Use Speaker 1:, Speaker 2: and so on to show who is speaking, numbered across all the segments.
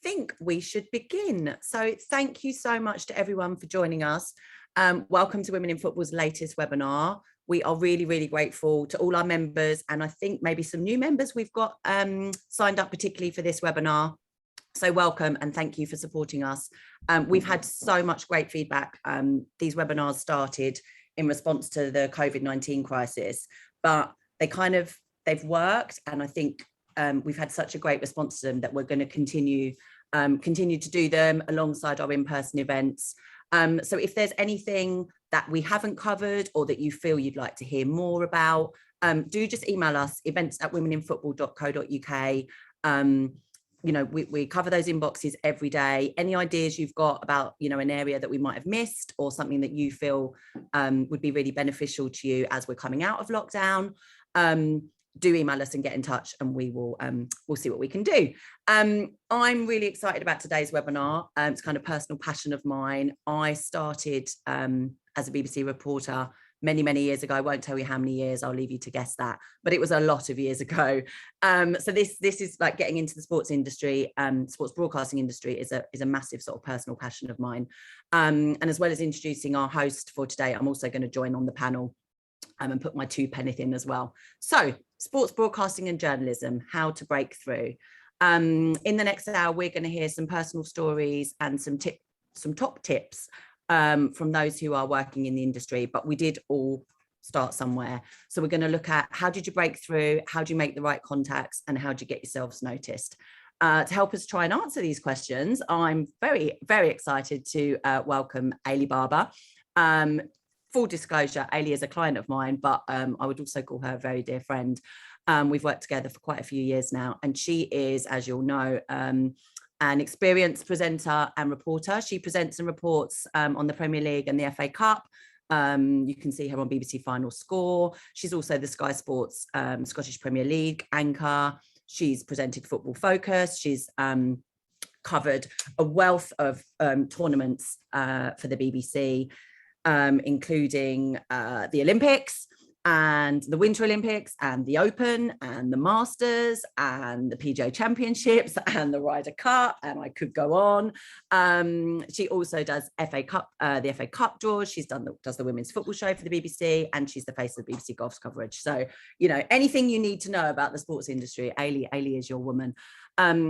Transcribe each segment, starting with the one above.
Speaker 1: think we should begin. So thank you so much to everyone for joining us. Welcome to Women in Football's latest webinar. We are really, really grateful to all our members, and I think maybe some new members we've got signed up particularly for this webinar. So welcome and thank you for supporting us. We've had so much great feedback. These webinars started in response to the COVID-19 crisis, but they've worked, and I think we've had such a great response to them that we're going to continue to do them alongside our in-person events. So if there's anything that we haven't covered or that you feel you'd like to hear more about, do just email us, events@womeninfootball.co.uk. You know, we cover those inboxes every day. Any ideas you've got about, you know, an area that we might have missed or something that you feel would be really beneficial to you as we're coming out of lockdown, do email us and get in touch, and we will we'll see what we can do. I'm really excited about today's webinar. It's kind of personal passion of mine. I started as a BBC reporter many years ago. I won't tell you how many years, I'll leave you to guess that, but it was a lot of years ago. So this is like getting into the sports industry. Sports broadcasting industry is a massive sort of personal passion of mine. And as well as introducing our host for today, I'm also going to join on the panel and put my 2 penneth in as well. So sports broadcasting and journalism, how to break through. In the next hour, we're going to hear some personal stories and some top tips from those who are working in the industry, but we did all start somewhere. So we're going to look at how did you break through, how do you make the right contacts, and how do you get yourselves noticed? To help us try and answer these questions, I'm very excited to welcome Eilidh Barbour. Full disclosure, Eilidh is a client of mine, but I would also call her a very dear friend. We've worked together for quite a few years now, and she is, as you'll know, an experienced presenter and reporter. She presents and reports on the Premier League and the FA Cup. You can see her on BBC Final Score. She's also the Sky Sports Scottish Premier League anchor. She's presented Football Focus. She's covered a wealth of tournaments for the BBC, including the Olympics and the Winter Olympics and the Open and the Masters and the PGA Championships and the Ryder Cup, and I could go on. She also does FA Cup, the FA Cup draws. She's does the Women's Football Show for the BBC, and she's the face of the BBC Golf's coverage. So, you know, anything you need to know about the sports industry, Eilidh is your woman.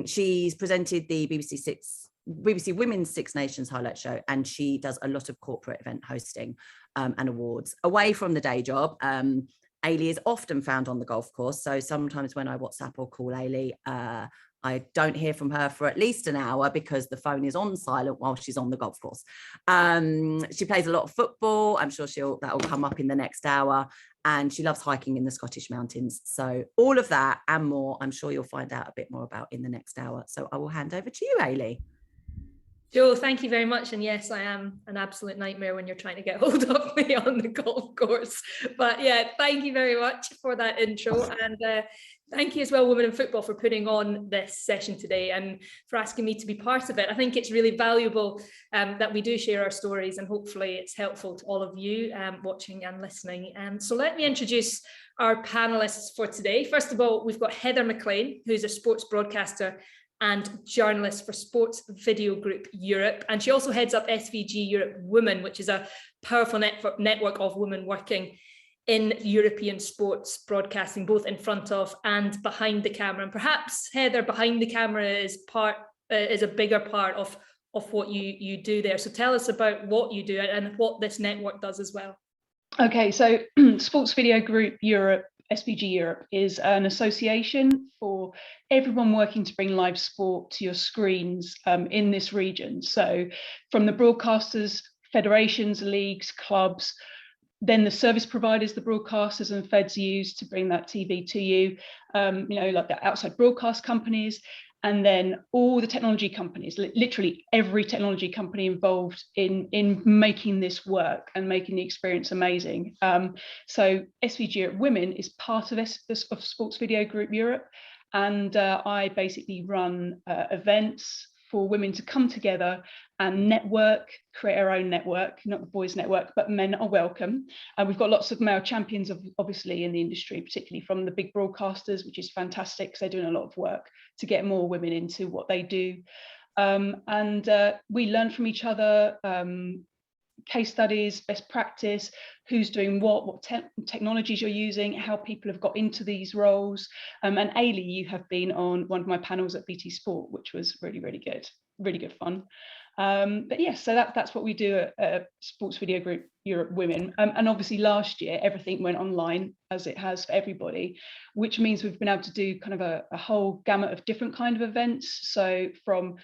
Speaker 1: She's presented the BBC Women's Six Nations highlight show, and she does a lot of corporate event hosting and awards. Away from the day job, Eilidh is often found on the golf course. So sometimes when I WhatsApp or call Eilidh, I don't hear from her for at least an hour because the phone is on silent while she's on the golf course. She plays a lot of football. I'm sure that will come up in the next hour. And she loves hiking in the Scottish mountains. So all of that and more, I'm sure you'll find out a bit more about in the next hour. So I will hand over to you, Eilidh.
Speaker 2: Jo, thank you very much. And yes, I am an absolute nightmare when you're trying to get hold of me on the golf course. But yeah, thank you very much for that intro. And thank you as well, Women in Football, for putting on this session today and for asking me to be part of it. I think it's really valuable that we do share our stories, and hopefully it's helpful to all of you watching and listening. So let me introduce our panelists for today. First of all, we've got Heather McLean, who's a sports broadcaster and journalist for Sports Video Group Europe. And she also heads up SVG Europe Women, which is a powerful network of women working in European sports broadcasting, both in front of and behind the camera. And perhaps, Heather, behind the camera is a bigger part of what you do there. So tell us about what you do and what this network does as well.
Speaker 3: Okay, so Sports Video Group Europe, SVG Europe, is an association for everyone working to bring live sport to your screens in this region. So from the broadcasters, federations, leagues, clubs, then the service providers, the broadcasters and feds use to bring that TV to you, like the outside broadcast companies, and then all the technology companies, literally every technology company involved in making this work and making the experience amazing. So SVG of Women is part of Sports Video Group Europe, and I basically run events for women to come together and network, create our own network, not the boys' network, but men are welcome. And we've got lots of male champions, obviously, in the industry, particularly from the big broadcasters, which is fantastic because they're doing a lot of work to get more women into what they do. and we learn from each other, case studies, best practice, who's doing what technologies you're using, how people have got into these roles. And Eilidh, you have been on one of my panels at BT Sport, which was really, really good fun. But yes, so that's what we do at Sports Video Group Europe Women. And obviously last year, everything went online, as it has for everybody, which means we've been able to do kind of a whole gamut of different kind of events. So from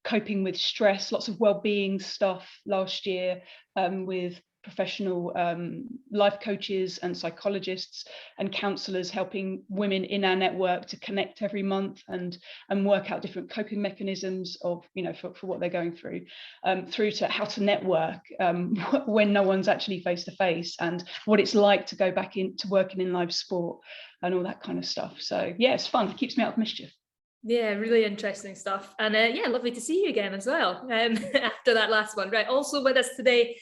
Speaker 3: coping with stress, lots of well-being stuff last year, with professional life coaches and psychologists and counsellors helping women in our network to connect every month and work out different coping mechanisms of, you know, for what they're going through, through to how to network when no one's actually face to face, and what it's like to go back into working in live sport and all that kind of stuff. So yeah, it's fun. It keeps me out of mischief.
Speaker 2: Yeah, really interesting stuff. And yeah, lovely to see you again as well after that last one. Right, also with us today,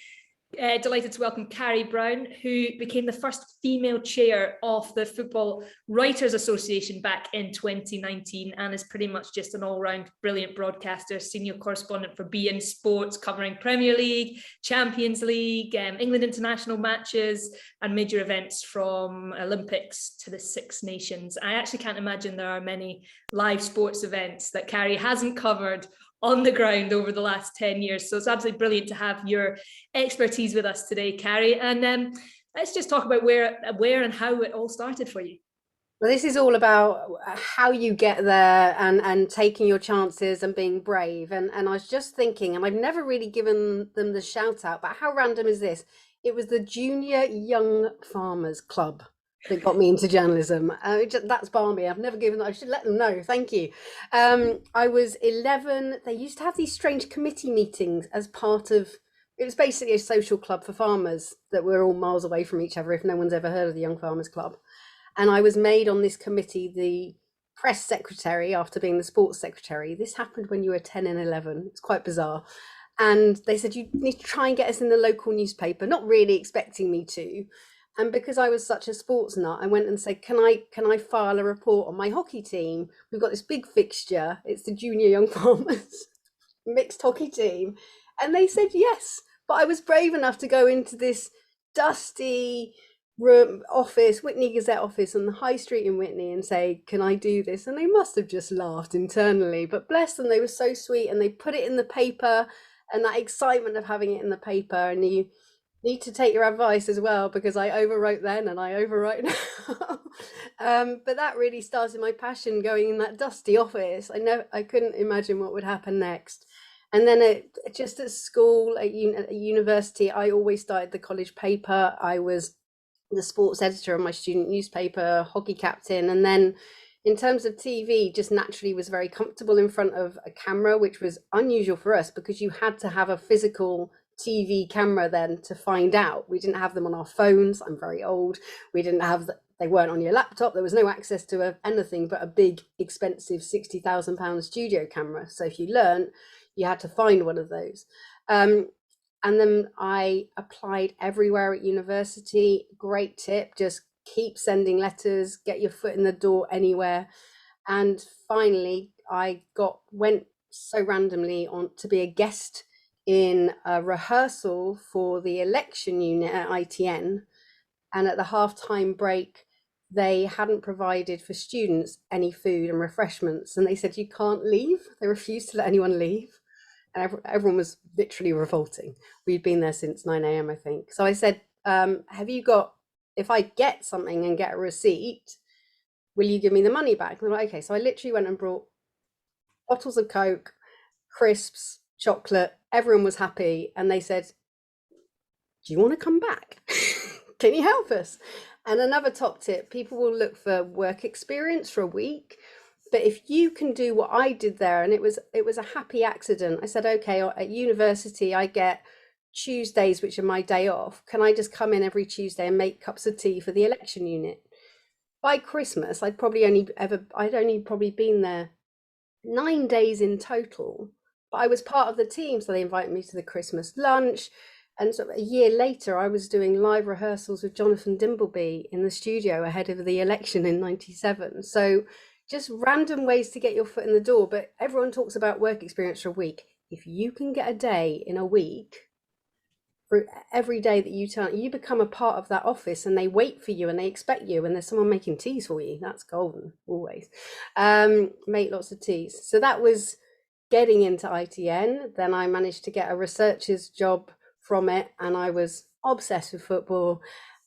Speaker 2: delighted to welcome Carrie Brown, who became the first female chair of the Football Writers Association back in 2019, and is pretty much just an all-round brilliant broadcaster, senior correspondent for beIN Sports, covering Premier League, Champions League, England international matches, and major events from Olympics to the Six Nations. I actually can't imagine there are many live sports events that Carrie hasn't covered on the ground over the last 10 years. So it's absolutely brilliant to have your expertise with us today, Carrie. And let's just talk about where and how it all started for you.
Speaker 4: Well, this is all about how you get there and taking your chances and being brave. And I was just thinking, and I've never really given them the shout out, but how random is this? It was the Junior Young Farmers Club that got me into journalism. That's balmy. I've never given that. I should let them know. Thank you. I was 11. They used to have these strange committee meetings as part of, it was basically a social club for farmers that were all miles away from each other, if no one's ever heard of the Young Farmers Club. And I was made on this committee the press secretary after being the sports secretary. This happened when you were 10 and 11. It's quite bizarre. And they said, you need to try and get us in the local newspaper, not really expecting me to. And because I was such a sports nut, I went and said, can I file a report on my hockey team? We've got this big fixture. It's the Junior Young Farmers mixed hockey team. And they said yes. But I was brave enough to go into this dusty room office, Witney Gazette office on the High Street in Witney, and say, can I do this? And they must have just laughed internally. But bless them, they were so sweet. And they put it in the paper, and that excitement of having it in the paper. And you need to take your advice as well, because I overwrote then and I overwrite now. But that really started my passion, going in that dusty office. I couldn't imagine what would happen next. And then just at school, at university, I always started the college paper. I was the sports editor of my student newspaper, hockey captain. And then in terms of TV, just naturally was very comfortable in front of a camera, which was unusual for us because you had to have a physical TV camera then to find out. We didn't have them on our phones. I'm very old. We didn't have they weren't on your laptop. There was no access to anything but a big, expensive £60,000 studio camera. So if you learned, you had to find one of those. And then I applied everywhere at university. Great tip, just keep sending letters, get your foot in the door anywhere. And finally, I went so randomly on to be a guest in a rehearsal for the election unit at ITN. And at the halftime break, they hadn't provided for students any food and refreshments. And they said, you can't leave. They refused to let anyone leave. And everyone was literally revolting. We'd been there since 9 a.m, I think. So I said, have you got, if I get something and get a receipt, will you give me the money back? And I'm like, okay. So I literally went and brought bottles of Coke, crisps, chocolate. Everyone was happy. And they said, do you want to come back? Can you help us? And another top tip, people will look for work experience for a week. But if you can do what I did there, and it was a happy accident. I said, okay, at university, I get Tuesdays, which are my day off. Can I just come in every Tuesday and make cups of tea for the election unit? By Christmas, I'd only probably been there 9 days in total, but I was part of the team. So they invited me to the Christmas lunch. And so a year later, I was doing live rehearsals with Jonathan Dimbleby in the studio ahead of the election in '97. So just random ways to get your foot in the door. But everyone talks about work experience for a week. If you can get a day in a week for every day that you become a part of that office, and they wait for you and they expect you, and there's someone making teas for you, that's golden always. Make lots of teas. So that was getting into ITN. Then I managed to get a researcher's job from it, and I was obsessed with football.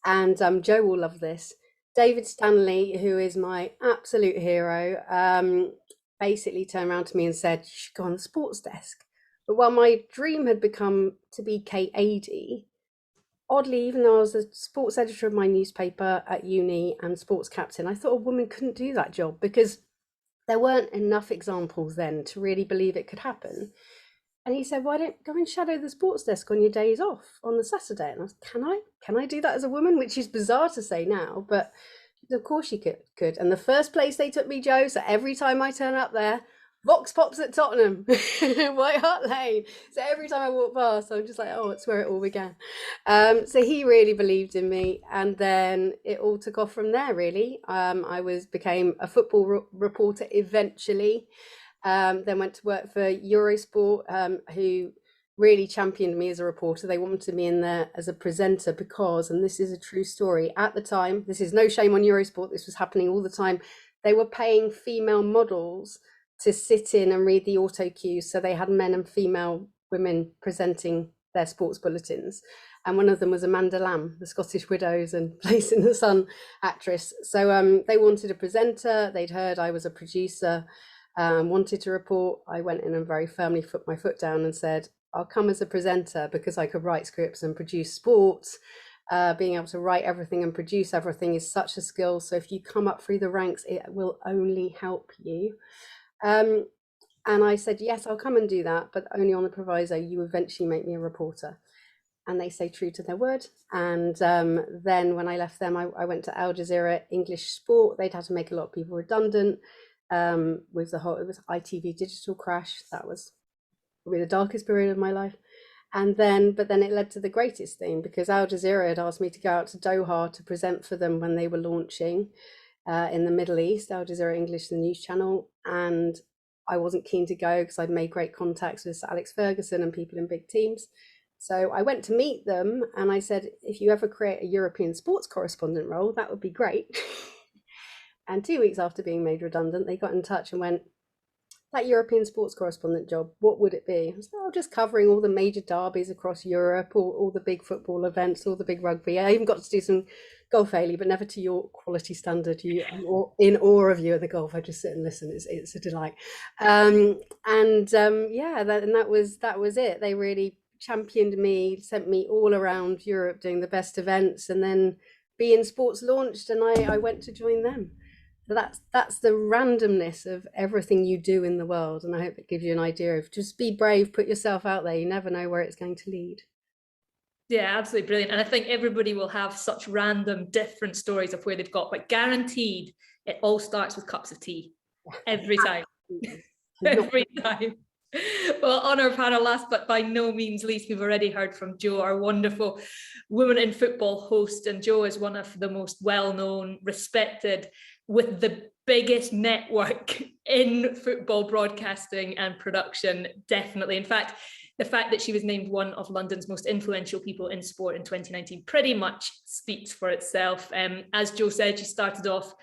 Speaker 4: And Joe will love this. David Stanley, who is my absolute hero, basically turned around to me and said, you should go on the sports desk. But while my dream had become to be K80, oddly, even though I was the sports editor of my newspaper at uni and sports captain, I thought a woman couldn't do that job because there weren't enough examples then to really believe it could happen. And he said, why don't go and shadow the sports desk on your days off on the Saturday? And I was, can I do that as a woman? Which is bizarre to say now, but of course you could. And the first place they took me, Joe, so every time I turn up there, Vox Pops at Tottenham, White Hart Lane. So every time I walk past, I'm just like, oh, it's where it all began. So he really believed in me. And then it all took off from there, really. I became a football reporter eventually. Then went to work for Eurosport, who really championed me as a reporter. They wanted me in there as a presenter because, and this is a true story, at the time, this is no shame on Eurosport, this was happening all the time, they were paying female models to sit in and read the auto cues. So they had men and female women presenting their sports bulletins. And one of them was Amanda Lamb, the Scottish Widows and Place in the Sun actress. So they wanted a presenter. They'd heard I was a producer, wanted to report. I went in and very firmly put my foot down and said, I'll come as a presenter because I could write scripts and produce sports. Being able to write everything and produce everything is such a skill. So if you come up through the ranks, it will only help you. And I said, yes, I'll come and do that, but only on the proviso you eventually make me a reporter. And they stay true to their word. And then when I left them, I went to Al Jazeera English Sport. They'd had to make a lot of people redundant with it was ITV digital crash. That was probably the darkest period of my life. And then, but then it led to the greatest thing, because Al Jazeera had asked me to go out to Doha to present for them when they were launching in the Middle East, Al Jazeera English, the news channel. And I wasn't keen to go because I'd made great contacts with Alex Ferguson and people in big teams. So I went to meet them and I said, if you ever create a European sports correspondent role, that would be great. And 2 weeks after being made redundant, they got in touch and went, that European sports correspondent job, what would it be? I was like, oh, just covering all the major derbies across Europe, all the big football events, all the big rugby. I even got to do some golf, Eilidh, but never to your quality standard. I'm in awe of you at the golf. I just sit and listen. It's a delight. Yeah, that was it. They really championed me, sent me all around Europe doing the best events, and then Be In Sports launched, and I went to join them. So that's the randomness of everything you do in the world, and I hope it gives you an idea of just be brave, put yourself out there. You never know where it's going to lead.
Speaker 2: Yeah, absolutely brilliant. And I think everybody will have such random different stories of where they've got, but guaranteed it all starts with cups of tea every time. Every time. Well, on our panel, last but by no means least, we've already heard from Jo, our wonderful Women in Football host. And Jo is one of the most well-known, respected, with the biggest network in football broadcasting and production, definitely. In fact, the fact that she was named one of London's most influential people in sport in 2019 pretty much speaks for itself. As Jo said, she started off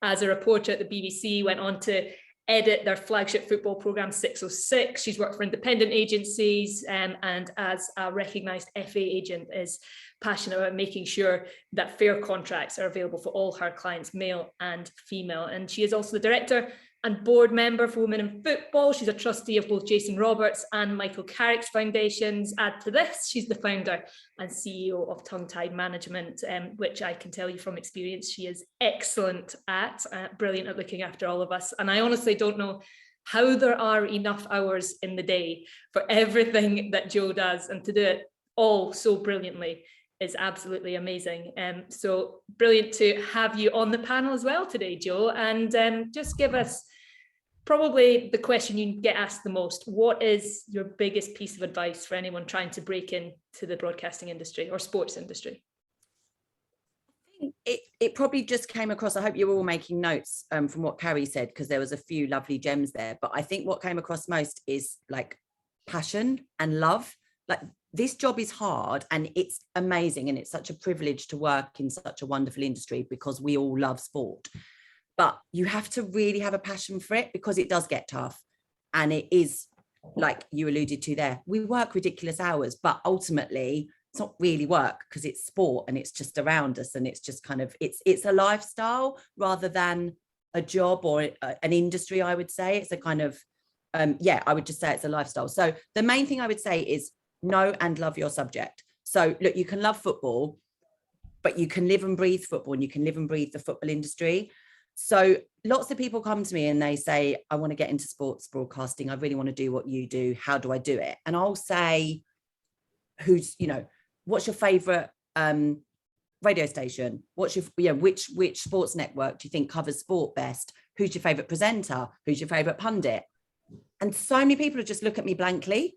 Speaker 2: as a reporter at the BBC, went on to edit their flagship football programme 606. She's worked for independent agencies, and as a recognised FA agent is passionate about making sure that fair contracts are available for all her clients, male and female. And she is also the director and board member for Women in Football. She's a trustee of both Jason Roberts and Michael Carrick's foundations. Add to this, she's the founder and CEO of Tongue Tied Management, which I can tell you from experience, she is excellent at, brilliant at looking after all of us. And I honestly don't know how there are enough hours in the day for everything that Jo does, and to do it all so brilliantly is absolutely amazing. So brilliant to have you on the panel as well today, Jo, and just give us probably the question you get asked the most. What is your biggest piece of advice for anyone trying to break into the broadcasting industry or sports industry?
Speaker 1: think it probably just came across. I hope you're all making notes from what Carrie said, because there was a few lovely gems there. But I think what came across most is like passion and love. Like, this job is hard and it's amazing, and it's such a privilege to work in such a wonderful industry because we all love sport. But you have to really have a passion for it, because it does get tough. And it is, like you alluded to there, we work ridiculous hours, but ultimately it's not really work, because it's sport and it's just around us, and it's just kind of, it's a lifestyle rather than a job or an industry. I would say it's a kind of, I would just say it's a lifestyle. So the main thing I would say is know and love your subject. So look, you can love football, but you can live and breathe football, and you can live and breathe the football industry. So lots of people come to me and they say, I want to get into sports broadcasting. I really want to do what you do. How do I do it? And I'll say, what's your favorite radio station? What's your, which sports network do you think covers sport best? Who's your favorite presenter? Who's your favorite pundit? And so many people just look at me blankly.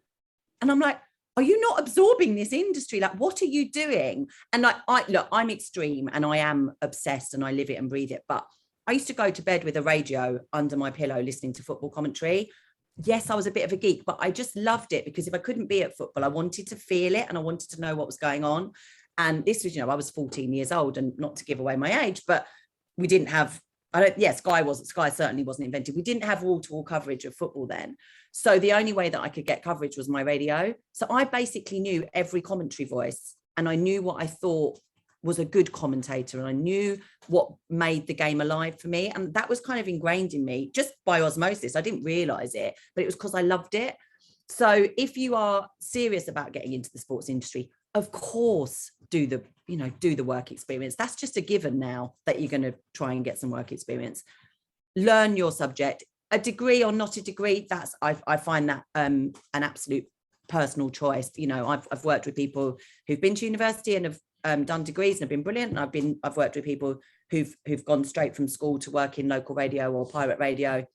Speaker 1: And I'm like, are you not absorbing this industry? Like, what are you doing? And like, I'm extreme and I am obsessed and I live it and breathe it. But I used to go to bed with a radio under my pillow listening to football commentary. Yes, I was a bit of a geek, but I just loved it, because if I couldn't be at football, I wanted to feel it and I wanted to know what was going on. And this was, I was 14 years old, and not to give away my age, but we didn't have, Sky certainly wasn't invented. We didn't have wall-to-wall coverage of football then. So the only way that I could get coverage was my radio. So I basically knew every commentary voice, and I knew what I thought was a good commentator, and I knew what made the game alive for me. And that was kind of ingrained in me just by osmosis. I didn't realize it, but it was because I loved it. So if you are serious about getting into the sports industry, of course, do the work experience. That's just a given now, that you're going to try and get some work experience. Learn your subject. A degree or not a degree, I find that an absolute personal choice. I've worked with people who've been to university and have done degrees and have been brilliant. And I've worked with people who've gone straight from school to work in local radio or pirate radio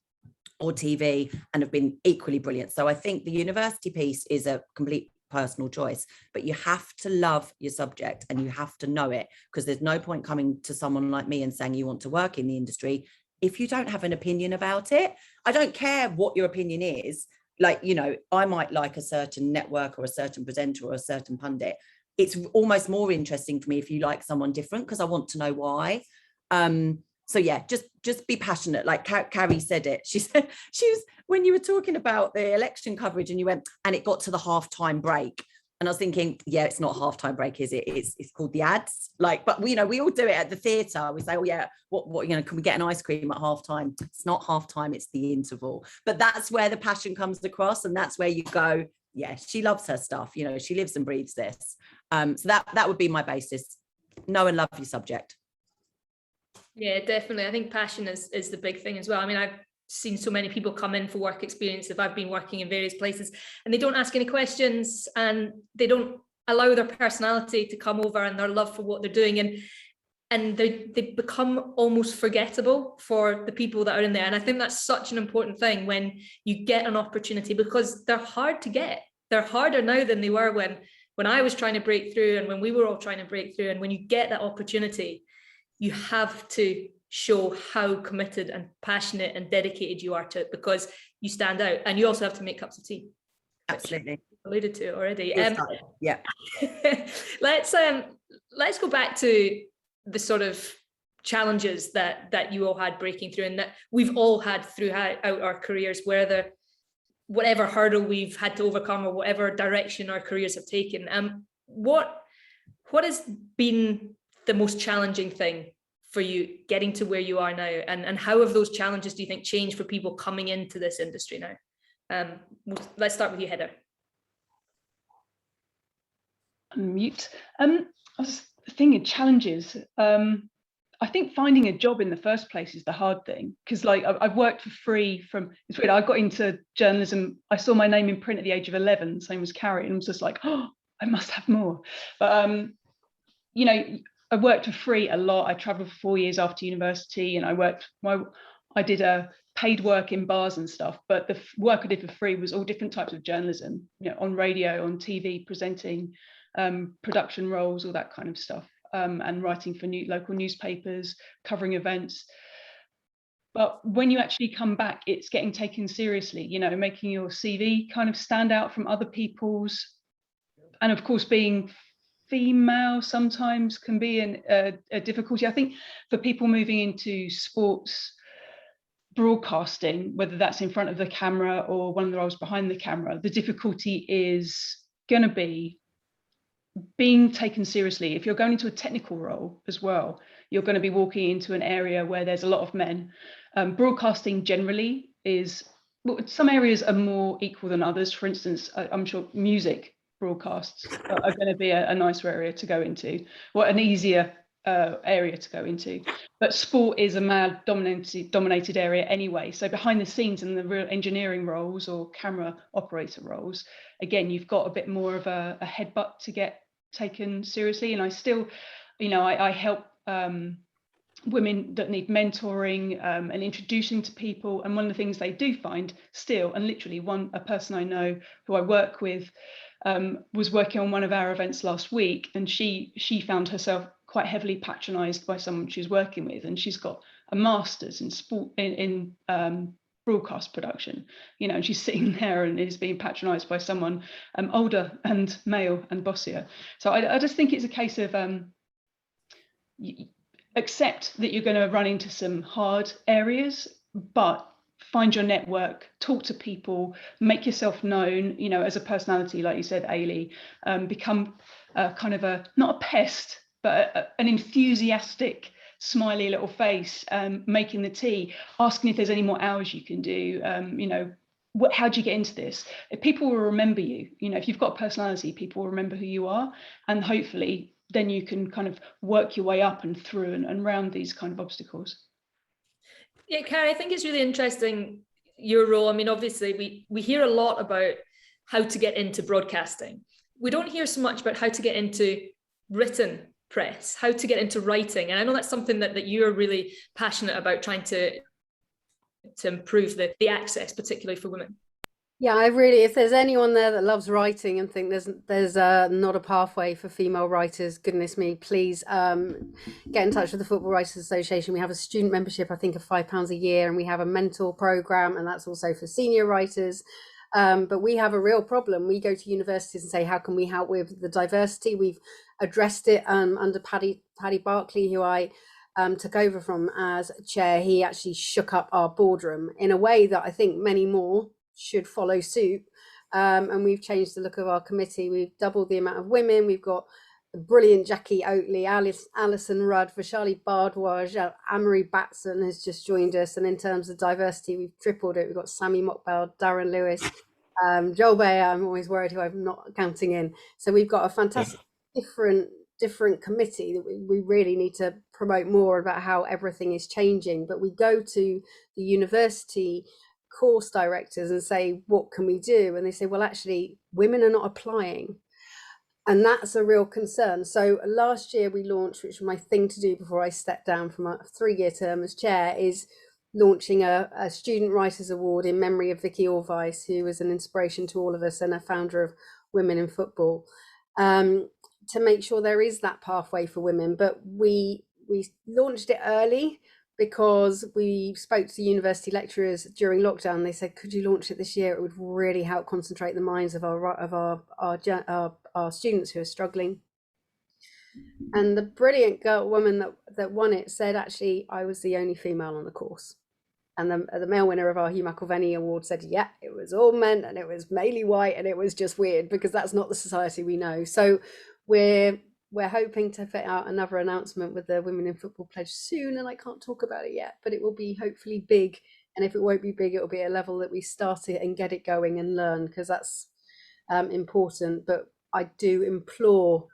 Speaker 1: or TV and have been equally brilliant. So I think the university piece is a complete personal choice, but you have to love your subject and you have to know it, because there's no point coming to someone like me and saying you want to work in the industry if you don't have an opinion about it. I don't care what your opinion is. Like, I might like a certain network or a certain presenter or a certain pundit. It's almost more interesting for me if you like someone different, because I want to know why. So yeah, just be passionate. Like Carrie said it. She was, when you were talking about the election coverage and you went, and it got to the halftime break. And I was thinking, yeah, it's not halftime break, is it? It's called the ads. Like, but we all do it at the theatre. We say, oh yeah, what can we get an ice cream at halftime? It's not halftime, it's the interval. But that's where the passion comes across, and that's where you go, yeah, she loves her stuff. She lives and breathes this. So that would be my basis. Know and love your subject.
Speaker 2: Yeah, definitely. I think passion is the big thing as well. I mean, I've seen so many people come in for work experience if I've been working in various places, and they don't ask any questions and they don't allow their personality to come over and their love for what they're doing, and they become almost forgettable for the people that are in there. And I think that's such an important thing when you get an opportunity, because they're hard to get. They're harder now than they were when I was trying to break through and when we were all trying to break through. And when you get that opportunity, you have to show how committed and passionate and dedicated you are to it, because you stand out. And you also have to make cups of tea.
Speaker 1: Absolutely.
Speaker 2: Alluded to already.
Speaker 1: Yeah.
Speaker 2: Let's go back to the sort of challenges that you all had breaking through, and that we've all had throughout our careers, whatever hurdle we've had to overcome or whatever direction our careers have taken. What has been the most challenging thing for you getting to where you are now, and how have those challenges, do you think, changed for people coming into this industry now? Let's start with you, Heather.
Speaker 3: Unmute. I was thinking challenges. I think finding a job in the first place is the hard thing, because like I've worked for free it's weird. I got into journalism. I saw my name in print at the age of 11, same as Carrie, and I was just like, oh, I must have more. But I worked for free a lot. I traveled for 4 years after university, and I did a paid work in bars and stuff, but the work I did for free was all different types of journalism, on radio, on TV, presenting, production roles, all that kind of stuff. and writing for local newspapers, covering events. But when you actually come back, it's getting taken seriously, you know, making your CV kind of stand out from other people's. And of course, being female sometimes can be a difficulty. I think for people moving into sports broadcasting, whether that's in front of the camera or one of the roles behind the camera, the difficulty is going to be being taken seriously. If you're going into a technical role as well, you're going to be walking into an area where there's a lot of men. Broadcasting generally is, well, some areas are more equal than others. For instance, I'm sure music broadcasts are going to be a nicer area to go into, or an easier area to go into. But sport is a male dominated area anyway. So behind the scenes in the real engineering roles or camera operator roles, again, you've got a bit more of a headbutt to get taken seriously. And I still, you know, I help women that need mentoring and introducing to people. And one of the things they do find still, and literally a person I know who I work with was working on one of our events last week, and she found herself quite heavily patronized by someone she was working with, and she's got a master's in sport in broadcast production, you know, and she's sitting there and is being patronized by someone older and male and bossier. So I just think it's a case of accept that you're going to run into some hard areas, but find your network, talk to people, make yourself known, you know, as a personality, like you said, Eilidh, become kind of not a pest, but an enthusiastic, smiley little face, making the tea, asking if there's any more hours you can do, you know, how do you get into this? If people will remember you, you know, if you've got a personality, people will remember who you are, and hopefully then you can kind of work your way up and through and around these kind of obstacles.
Speaker 2: Yeah, Carrie, I think it's really interesting, your role. I mean, obviously we hear a lot about how to get into broadcasting. We don't hear so much about how to get into written press, how to get into writing. And I know that's something that you're really passionate about, trying to improve the access, particularly for women.
Speaker 4: Yeah, I really, if there's anyone there that loves writing and think there's not a pathway for female writers, goodness me, please get in touch with the Football Writers Association. We have a student membership, I think, of £5 a year, and we have a mentor program, and that's also for senior writers. But we have a real problem. We go to universities and say, how can we help with the diversity? We've addressed it under Paddy Barclay, who I took over from as chair. He actually shook up our boardroom in a way that I think many more should follow suit, and we've changed the look of our committee. We've doubled the amount of women. We've got the brilliant Jackie Oatley, Alison Rudd, Vishali Bardwaj, Amory Batson has just joined us, and in terms of diversity, we've tripled it. We've got Sammy Mockbell, Darren Lewis, Joel Bayer, I'm always worried who I'm not counting in. So we've got a fantastic different committee that we really need to promote more about how everything is changing. But we go to the university course directors and say, what can we do? And they say, well, actually, women are not applying. And that's a real concern. So last year we launched, which was my thing to do before I stepped down from a 3-year term as chair, is launching a Student Writers Award in memory of Vicky Orvice, who was an inspiration to all of us and a founder of Women in Football, to make sure there is that pathway for women. But we launched it early because we spoke to university lecturers during lockdown. They said, could you launch it this year? It would really help concentrate the minds of our students who are struggling. And the brilliant woman that won it said, actually, I was the only female on the course. And the male winner of our Hugh McIlvenney Award said, yeah, it was all men and it was mainly white, and it was just weird because that's not the society we know. So we're hoping to fit out another announcement with the Women in Football Pledge soon, and I can't talk about it yet, but it will be hopefully big. And if it won't be big, it will be a level that we start it and get it going and learn, because that's important. But I do implore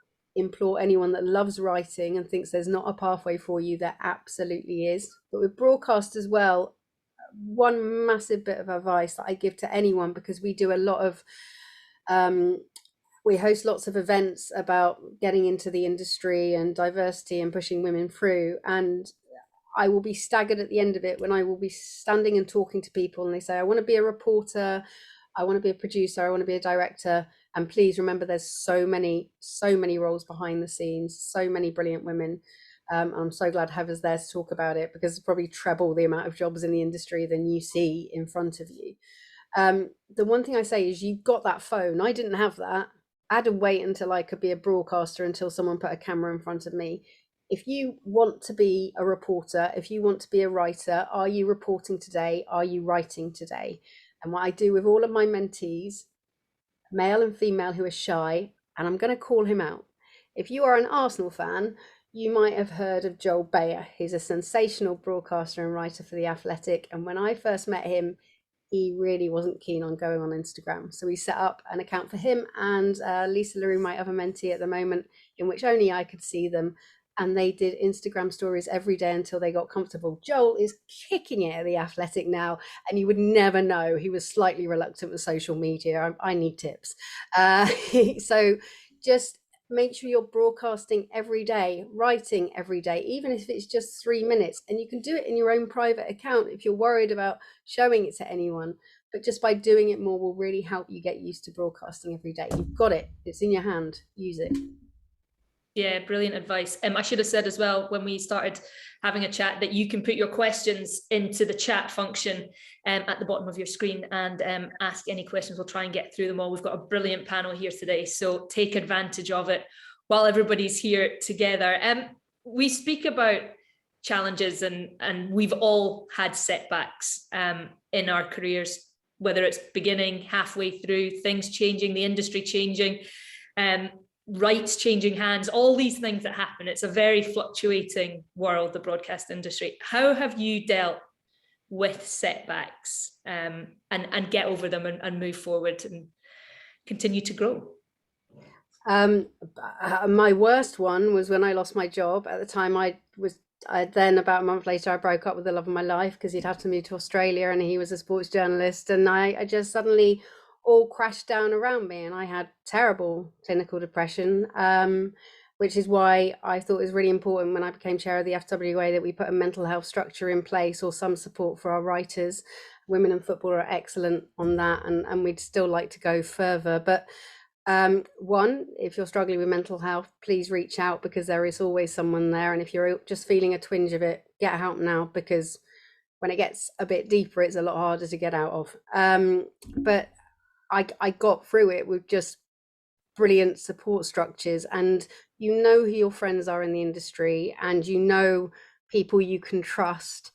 Speaker 4: anyone that loves writing and thinks there's not a pathway for you, there absolutely is. But with broadcast as well, one massive bit of advice that I give to anyone, because we do a lot of we host lots of events about getting into the industry and diversity and pushing women through. And I will be staggered at the end of it when I will be standing and talking to people and they say, I want to be a reporter, I want to be a producer, I want to be a director. And please remember, there's so many roles behind the scenes, so many brilliant women. I'm so glad Heather's there to talk about it, because it's probably treble the amount of jobs in the industry than you see in front of you. The one thing I say is, you've got that phone. I didn't have that. I had to wait until I could be a broadcaster, until someone put a camera in front of me. If you want to be a reporter, if you want to be a writer, are you reporting today? Are you writing today? And what I do with all of my mentees, male and female, who are shy, and I'm going to call him out. If you are an Arsenal fan, you might have heard of Joel Bayer. He's a sensational broadcaster and writer for The Athletic. And when I first met him, he really wasn't keen on going on Instagram. So we set up an account for him and Lisa LaRue, my other mentee at the moment, in which only I could see them. And they did Instagram stories every day until they got comfortable. Joel is kicking it at The Athletic now, and you would never know. He was slightly reluctant with social media. I need tips. So just make sure you're broadcasting every day, writing every day, even if it's just 3 minutes. And you can do it in your own private account if you're worried about showing it to anyone. But just by doing it more will really help you get used to broadcasting every day. You've got it. It's in your hand. Use it.
Speaker 2: Yeah, brilliant advice. I should have said as well, when we started having a chat, that you can put your questions into the chat function at the bottom of your screen and ask any questions. We'll try and get through them all. We've got a brilliant panel here today, so take advantage of it while everybody's here together. We speak about challenges, and we've all had setbacks in our careers, whether it's beginning, halfway through, things changing, the industry changing, rights changing hands, all these things that happen. It's a very fluctuating world, the broadcast industry. How have you dealt with setbacks and get over them and move forward and continue to grow?
Speaker 4: My worst one was when I lost my job. At the time, then about a month later, I broke up with the love of my life, because he'd had to move to Australia and he was a sports journalist, and I just suddenly all crashed down around me, and I had terrible clinical depression, which is why I thought it was really important when I became chair of the FWA that we put a mental health structure in place, or some support for our writers. Women in football are excellent on that, and we'd still like to go further. But one, if you're struggling with mental health, please reach out, because there is always someone there. And if you're just feeling a twinge of it, get help now, because when it gets a bit deeper, it's a lot harder to get out of. But I got through it with just brilliant support structures, and you know who your friends are in the industry, and you know people you can trust.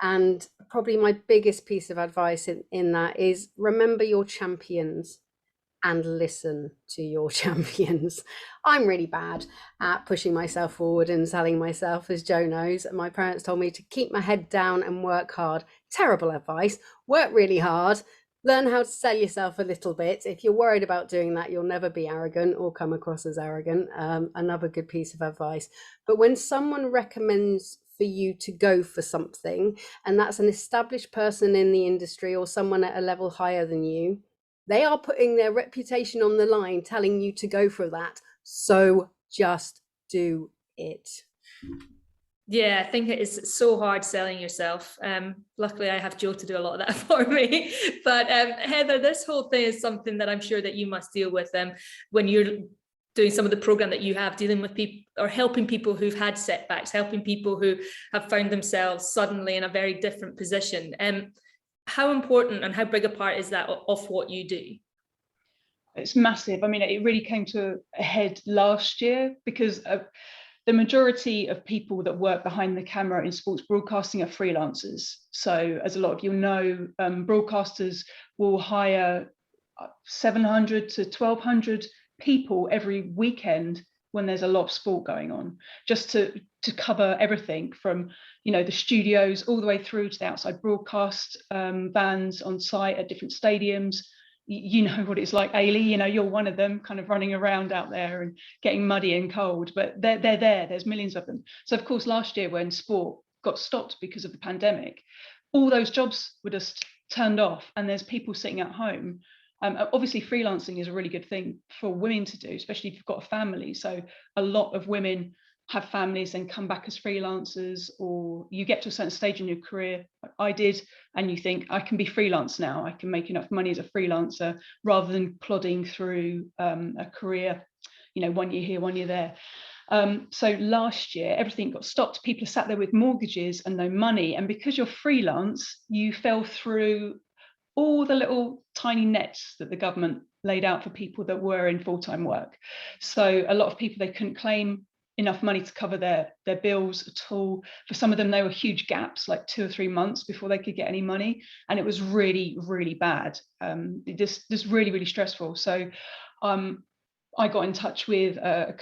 Speaker 4: And probably my biggest piece of advice in that is, remember your champions and listen to your champions. I'm really bad at pushing myself forward and selling myself, as Joe knows. My parents told me to keep my head down and work hard. Terrible advice. Work really hard. Learn how to sell yourself a little bit. If you're worried about doing that, you'll never be arrogant or come across as arrogant. Another good piece of advice. But when someone recommends for you to go for something, and that's an established person in the industry or someone at a level higher than you, they are putting their reputation on the line, telling you to go for that. So just do it.
Speaker 2: Yeah, I think it is so hard selling yourself. Luckily, I have Joe to do a lot of that for me. But Heather, this whole thing is something that I'm sure that you must deal with when you're doing some of the program that you have, dealing with people or helping people who've had setbacks, helping people who have found themselves suddenly in a very different position. How important and how big a part is that of what you do?
Speaker 3: It's massive. I mean, it really came to a head last year, because the majority of people that work behind the camera in sports broadcasting are freelancers. So as a lot of you know, broadcasters will hire 700 to 1,200 people every weekend when there's a lot of sport going on, just to cover everything from, you know, the studios all the way through to the outside broadcast vans on site at different stadiums. You know what it's like, Eilidh, you know, you're one of them, kind of running around out there and getting muddy and cold, but they're there, there's millions of them. So of course, last year when sport got stopped because of the pandemic, all those jobs were just turned off, and there's people sitting at home. Obviously freelancing is a really good thing for women to do, especially if you've got a family. So a lot of women have families and come back as freelancers, or you get to a certain stage in your career, like I did, and you think, I can be freelance now, I can make enough money as a freelancer, rather than plodding through a career, 1 year here, 1 year there. So last year, everything got stopped. People are sat there with mortgages and no money. And because you're freelance, you fell through all the little tiny nets that the government laid out for people that were in full-time work. So a lot of people, they couldn't claim enough money to cover their bills at all. For some of them, there were huge gaps, like 2 or 3 months before they could get any money. And it was really, really bad. Just really, really stressful. So I got in touch with a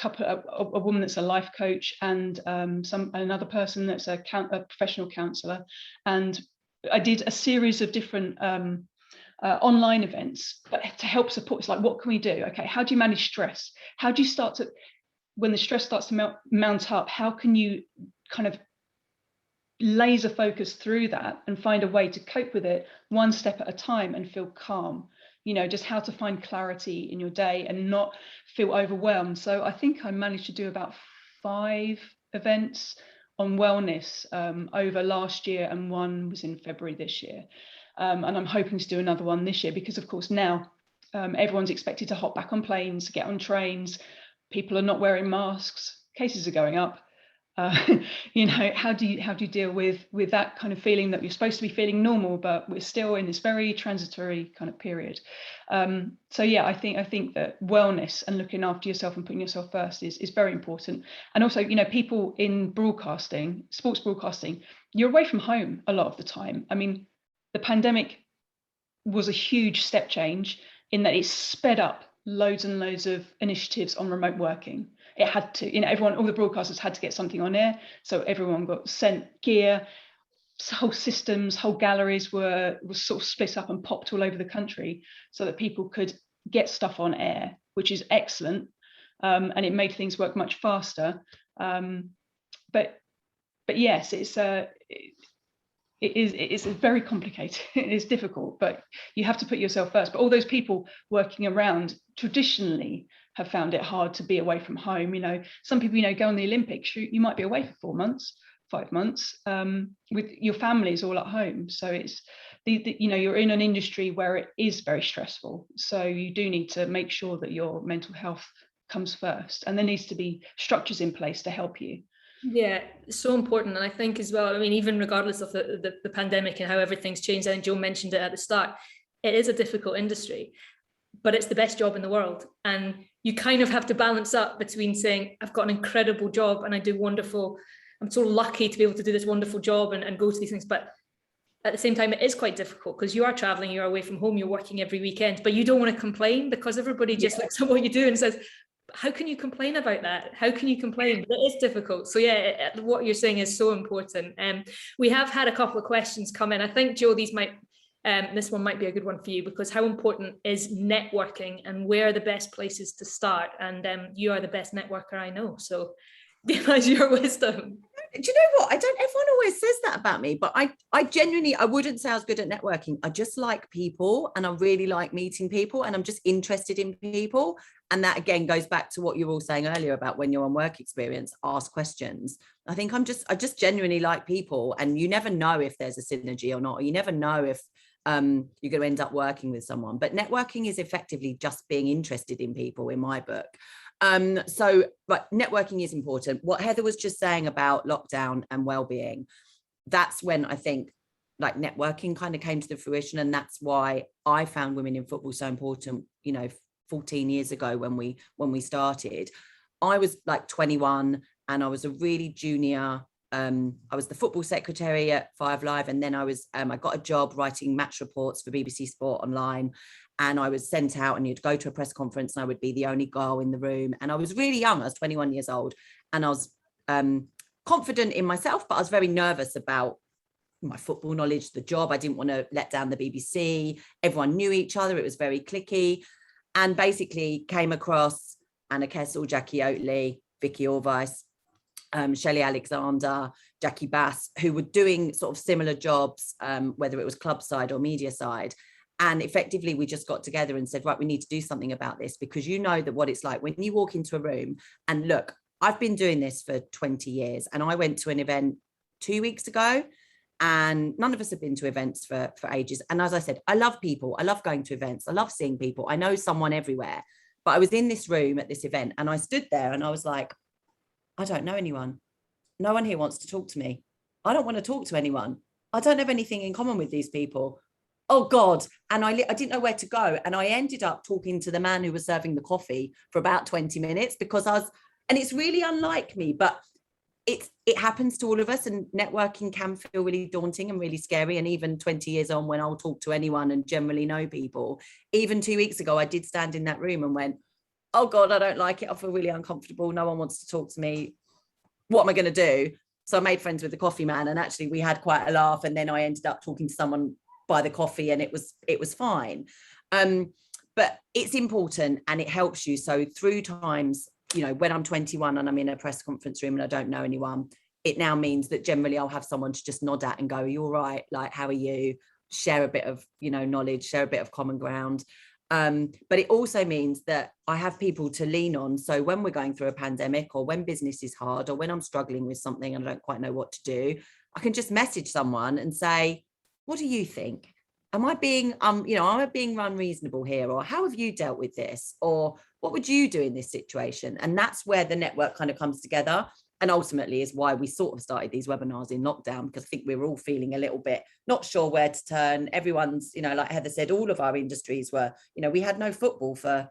Speaker 3: woman that's a life coach, and another person that's a professional counsellor, and I did a series of different online events, but to help support. It's like, what can we do? Okay, how do you manage stress? How do you start to, when the stress starts to mount up, how can you kind of laser focus through that and find a way to cope with it one step at a time and feel calm? Just how to find clarity in your day and not feel overwhelmed. So I think I managed to do about 5 events on wellness over last year, and one was in February this year. And I'm hoping to do another one this year, because of course now everyone's expected to hop back on planes, get on trains. People are not wearing masks, cases are going up. How do you deal with that kind of feeling that you're supposed to be feeling normal, but we're still in this very transitory kind of period. So yeah, I think that wellness and looking after yourself and putting yourself first is very important. And also, people in broadcasting, sports broadcasting, you're away from home a lot of the time. I mean, the pandemic was a huge step change in that it sped up loads and loads of initiatives on remote working. It had to, all the broadcasters had to get something on air. So everyone got sent gear, whole systems, whole galleries were sort of split up and popped all over the country so that people could get stuff on air, which is excellent. And it made things work much faster. But yes, it's very complicated. It is difficult, but you have to put yourself first. But all those people working around traditionally have found it hard to be away from home. Some people, go on the Olympics, you might be away for 4 months, 5 months, with your families all at home. So it's you're in an industry where it is very stressful. So you do need to make sure that your mental health comes first, and there needs to be structures in place to help you.
Speaker 2: Yeah, so important. And I think as well, even regardless of the pandemic and how everything's changed, and Joe mentioned it at the start, it is a difficult industry, but it's the best job in the world. And you kind of have to balance up between saying, I've got an incredible job and I do wonderful, I'm so lucky to be able to do this wonderful job and go to these things. But at the same time, it is quite difficult because you are traveling, you're away from home, you're working every weekend, but you don't want to complain because everybody just looks at what you do and says, how can you complain about that? How can you complain? But it is difficult. So yeah, what you're saying is so important. We have had a couple of questions come in. I think, Joe, this one might be a good one for you, because how important is networking and where are the best places to start? And you are the best networker I know. So give us your wisdom.
Speaker 1: Do you know what? Everyone always says that about me, but I genuinely, I wouldn't say I was good at networking. I just like people, and I really like meeting people, and I'm just interested in people. And that again goes back to what you were all saying earlier about when you're on work experience, ask questions. I think I just genuinely like people, and you never know if there's a synergy or not, or you never know if you're going to end up working with someone. But networking is effectively just being interested in people in my book. But networking is important. What Heather was just saying about lockdown and well-being, that's when I think like networking kind of came to the fruition. And that's why I found women in football so important, 14 years ago when we started. I was like 21 and I was a really junior. I was the football secretary at 5 Live, and then I got a job writing match reports for BBC Sport Online, and I was sent out, and you'd go to a press conference and I would be the only girl in the room. And I was really young, I was 21 years old, and I was confident in myself, but I was very nervous about my football knowledge, the job. I didn't want to let down the BBC. Everyone knew each other. It was very cliquey. And basically came across Anna Kessel, Jackie Oatley, Vicky Orvice, Shelley Alexander, Jackie Bass, who were doing sort of similar jobs, whether it was club side or media side. And effectively, we just got together and said, right, we need to do something about this, because you know that what it's like when you walk into a room, and look, I've been doing this for 20 years, and I went to an event 2 weeks ago, and none of us have been to events for ages. And as I said, I love people. I love going to events. I love seeing people. I know someone everywhere. But I was in this room at this event, and I stood there and I was like, I don't know anyone. No one here wants to talk to me. I don't want to talk to anyone. I don't have anything in common with these people. Oh God. And I didn't know where to go. And I ended up talking to the man who was serving the coffee for about 20 minutes because and it's really unlike me, but it happens to all of us, and networking can feel really daunting and really scary. And even 20 years on, when I'll talk to anyone and generally know people, even 2 weeks ago, I did stand in that room and went, oh God, I don't like it. I feel really uncomfortable. No one wants to talk to me. What am I going to do? So I made friends with the coffee man, and actually we had quite a laugh. And then I ended up talking to someone by the coffee, and it was fine. But it's important, and it helps you. So through times, when I'm 21 and I'm in a press conference room and I don't know anyone, it now means that generally I'll have someone to just nod at and go, are you all right? Like, how are you? Share a bit of, knowledge, share a bit of common ground. But it also means that I have people to lean on. So when we're going through a pandemic, or when business is hard, or when I'm struggling with something and I don't quite know what to do, I can just message someone and say, what do you think? Am I being, am I being unreasonable here? Or how have you dealt with this? Or what would you do in this situation? And that's where the network kind of comes together. And ultimately is why we sort of started these webinars in lockdown, because I think we were all feeling a little bit not sure where to turn. Everyone's, like Heather said, all of our industries were, we had no football for,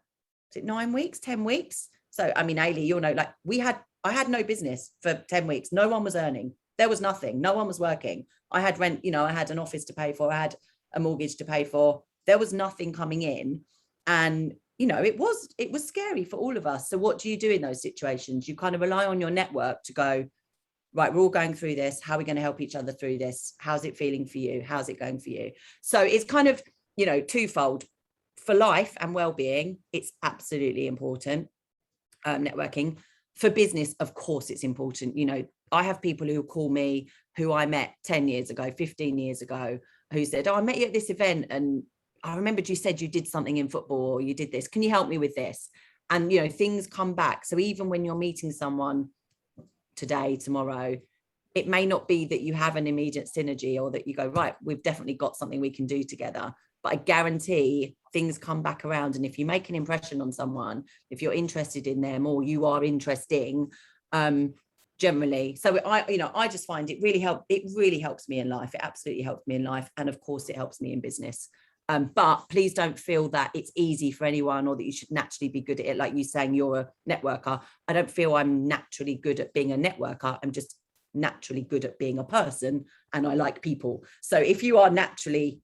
Speaker 1: is it 9 weeks, 10 weeks? So, I mean, Eilidh, like I had no business for 10 weeks. No one was earning. There was nothing. No one was working. I had rent, I had an office to pay for. I had a mortgage to pay for. There was nothing coming in. And it was scary for all of us. So what do you do in those situations? You kind of rely on your network to go, right, we're all going through this. How are we going to help each other through this? How's it feeling for you? How's it going for you? So it's kind of, twofold. For life and well-being, it's absolutely important, networking. For business, of course, it's important. I have people who call me who I met 10 years ago, 15 years ago, who said, oh, I met you at this event, and I remembered you said you did something in football, or you did this. Can you help me with this? And, things come back. So even when you're meeting someone today, tomorrow, it may not be that you have an immediate synergy, or that you go, right, we've definitely got something we can do together. But I guarantee things come back around. And if you make an impression on someone, if you're interested in them, or you are interesting, generally. So I just find it really helps me in life. It absolutely helps me in life. And of course it helps me in business. But please don't feel that it's easy for anyone, or that you should naturally be good at it. Like you saying you're a networker. I don't feel I'm naturally good at being a networker. I'm just naturally good at being a person, and I like people. So if you are naturally,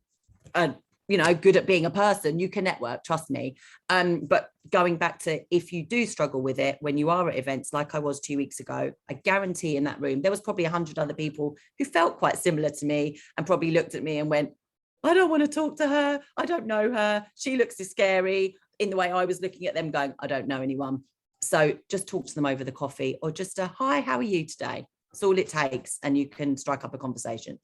Speaker 1: good at being a person, you can network, trust me. But going back to, if you do struggle with it when you are at events like I was 2 weeks ago, I guarantee in that room, there was probably 100 other people who felt quite similar to me, and probably looked at me and went, I don't want to talk to her. I don't know her. She looks scary, in the way I was looking at them going, I don't know anyone. So just talk to them over the coffee, or just a, hi, how are you today? That's all it takes. And you can strike up a conversation.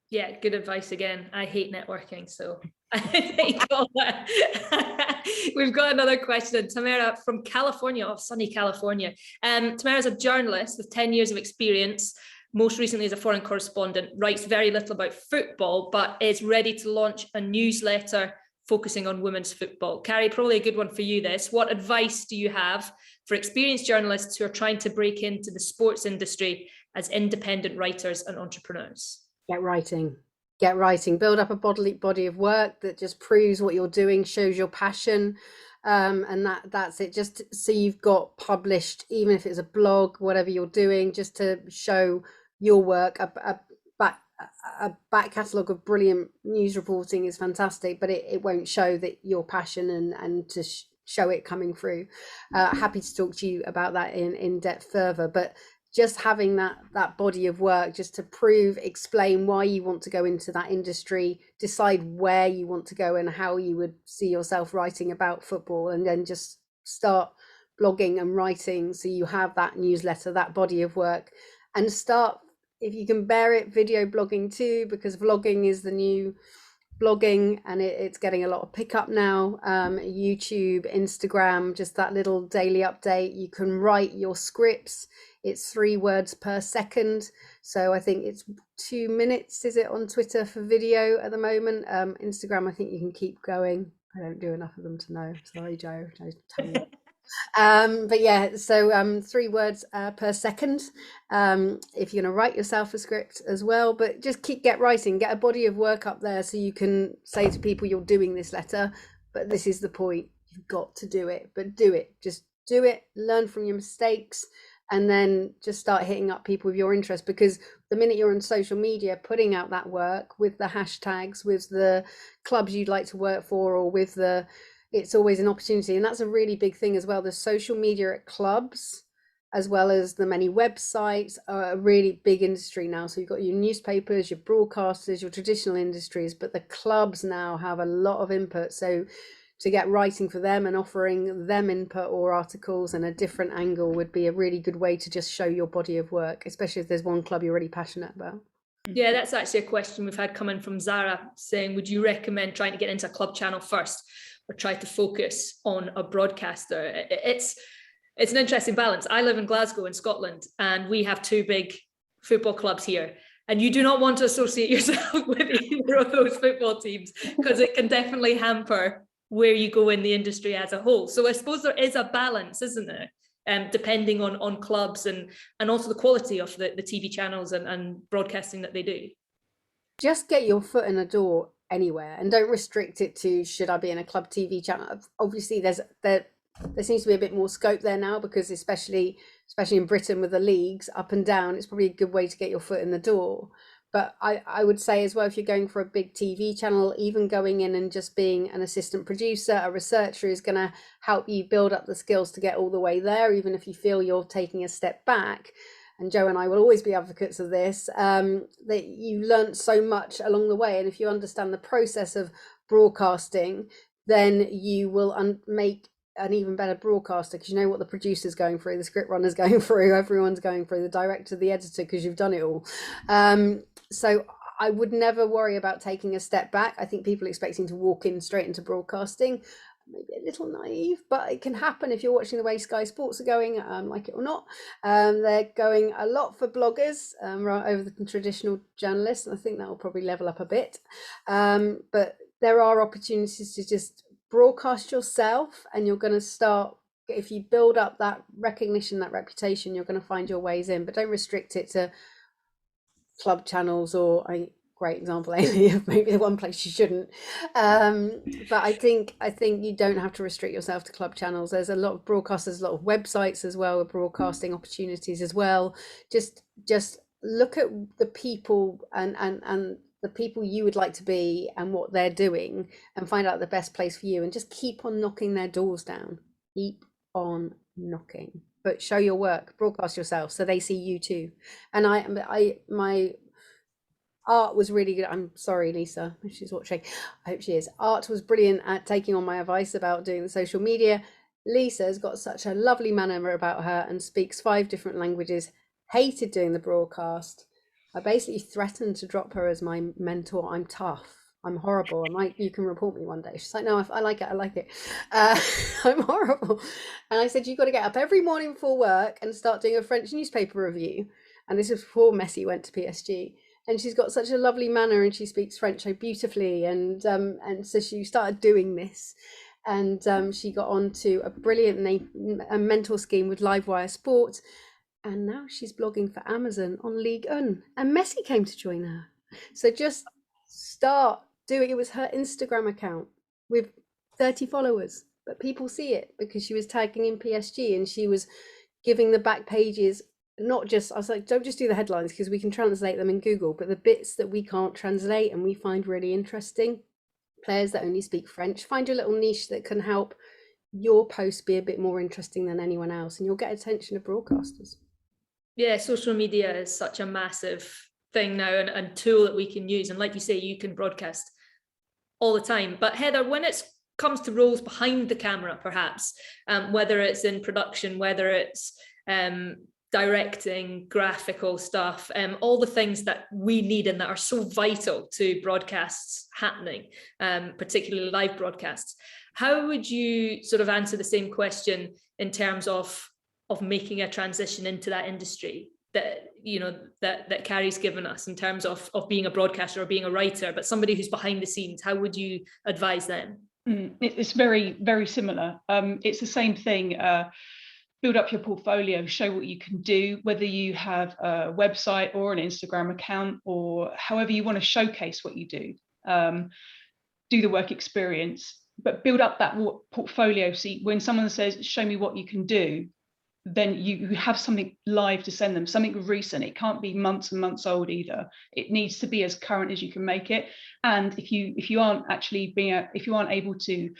Speaker 2: Yeah, good advice again. I hate networking, so I think all that. We've got another question. Tamara from California, sunny California. Tamara's a journalist with 10 years of experience. Most recently as a foreign correspondent, writes very little about football, but is ready to launch a newsletter focusing on women's football. Carrie, probably a good one for you this. What advice do you have for experienced journalists who are trying to break into the sports industry as independent writers and entrepreneurs?
Speaker 4: Get writing. Build up a body of work that just proves what you're doing, shows your passion. And that's it. Just so you've got published, even if it's a blog, whatever you're doing, just to show your work. A back catalogue of brilliant news reporting is fantastic, but it won't show that your passion and to show it coming through. Happy to talk to you about that in depth further, but just having that body of work, just to explain why you want to go into that industry, decide where you want to go and how you would see yourself writing about football, and then just start blogging and writing so you have that newsletter, that body of work, and start, if you can bear it, video blogging too, because vlogging is the new blogging, and it's getting a lot of pickup now. YouTube, Instagram, just that little daily update. You can write your scripts. It's 3 words per second. So I think it's 2 minutes, is it, on Twitter for video at the moment? Instagram, I think you can keep going. I don't do enough of them to know. Sorry, Joe. Tell me. But yeah, so 3 words per second. If you're going to write yourself a script as well, but just get writing, get a body of work up there so you can say to people you're doing this letter, but this is the point. You've got to do it, but do it. Just do it, learn from your mistakes, and then just start hitting up people with your interest, because the minute you're on social media putting out that work with the hashtags, with the clubs you'd like to work for, or with the, it's always an opportunity. And that's a really big thing as well. The social media at clubs, as well as the many websites, are a really big industry now. So you've got your newspapers, your broadcasters, your traditional industries, but the clubs now have a lot of input. So to get writing for them and offering them input or articles and a different angle would be a really good way to just show your body of work, especially if there's one club you're really passionate about.
Speaker 2: Yeah, that's actually a question we've had coming from Zara, saying, would you recommend trying to get into a club channel first or try to focus on a broadcaster? It's an interesting balance. I live in Glasgow in Scotland, and we have 2 big football clubs here. And you do not want to associate yourself with either of those football teams, because it can definitely hamper where you go in the industry as a whole. So I suppose there is a balance, isn't there? Depending on clubs and also the quality of the TV channels and broadcasting that they do.
Speaker 4: Just get your foot in the door anywhere, and don't restrict it to, should I be in a club TV channel? Obviously there seems to be a bit more scope there now, because especially in Britain with the leagues up and down, it's probably a good way to get your foot in the door. But I would say as well, if you're going for a big TV channel, even going in and just being an assistant producer, a researcher, is going to help you build up the skills to get all the way there, even if you feel you're taking a step back. And Joe and I will always be advocates of this, that you learnt so much along the way. And if you understand the process of broadcasting, then you will make an even better broadcaster, because you know what the producer's going through, the script runner's going through, everyone's going through, the director, the editor, because you've done it all. So I would never worry about taking a step back. I think people expecting to walk in straight into broadcasting, maybe a little naive, but it can happen if you're watching the way Sky Sports are going, like it or not. They're going a lot for bloggers right over the traditional journalists, and I think that will probably level up a bit. But there are opportunities to just broadcast yourself, and you're going to start, if you build up that recognition, that reputation, you're going to find your ways in. But don't restrict it to club channels, or great example, Amy, of maybe the one place you shouldn't. But I think you don't have to restrict yourself to club channels. There's a lot of broadcasters, a lot of websites as well with broadcasting opportunities as well. Just look at the people and the people you would like to be and what they're doing, and find out the best place for you, and just keep on knocking their doors down. Keep on knocking, but show your work, broadcast yourself so they see you too. And my art was really good. I'm sorry, Lisa, if she's watching, I hope she is. Art was brilliant at taking on my advice about doing the social media. Lisa's got such a lovely manner about her and speaks 5 different languages, hated doing the broadcast. I basically threatened to drop her as my mentor. I'm tough, I'm horrible, I'm like, you can report me one day. She's like, no, I like it. I'm horrible. And I said, you've got to get up every morning before work and start doing a French newspaper review. And this was before Messi went to PSG. And she's got such a lovely manner, and she speaks French so beautifully. And so she started doing this, and she got onto a brilliant mentor scheme with Livewire Sport. And now she's blogging for Amazon on Ligue 1. And Messi came to join her. So just start doing it. Was her Instagram account with 30 followers, but people see it because she was tagging in PSG, and she was giving the back pages. Not just, I was like, don't just do the headlines, because we can translate them in Google, but the bits that we can't translate and we find really interesting, players that only speak French, find your little niche that can help your post be a bit more interesting than anyone else, and you'll get attention of broadcasters. Yeah,
Speaker 2: social media is such a massive thing now, and tool that we can use. And like you say, you can broadcast all the time. But Heather, when it comes to roles behind the camera, perhaps, whether it's in production, whether it's directing, graphical stuff, all the things that we need and that are so vital to broadcasts happening, particularly live broadcasts. How would you sort of answer the same question in terms of making a transition into that industry that, you know, that Carrie's given us in terms of being a broadcaster or being a writer, but somebody who's behind the scenes? How would you advise them?
Speaker 3: It's very, very similar. It's the same thing. Build up your portfolio, show what you can do, whether you have a website or an Instagram account, or however you want to showcase what you do. Do the work experience, but build up that portfolio. So when someone says, show me what you can do, then you have something live to send them, something recent. It can't be months and months old either. It needs to be as current as you can make it. And if you aren't able to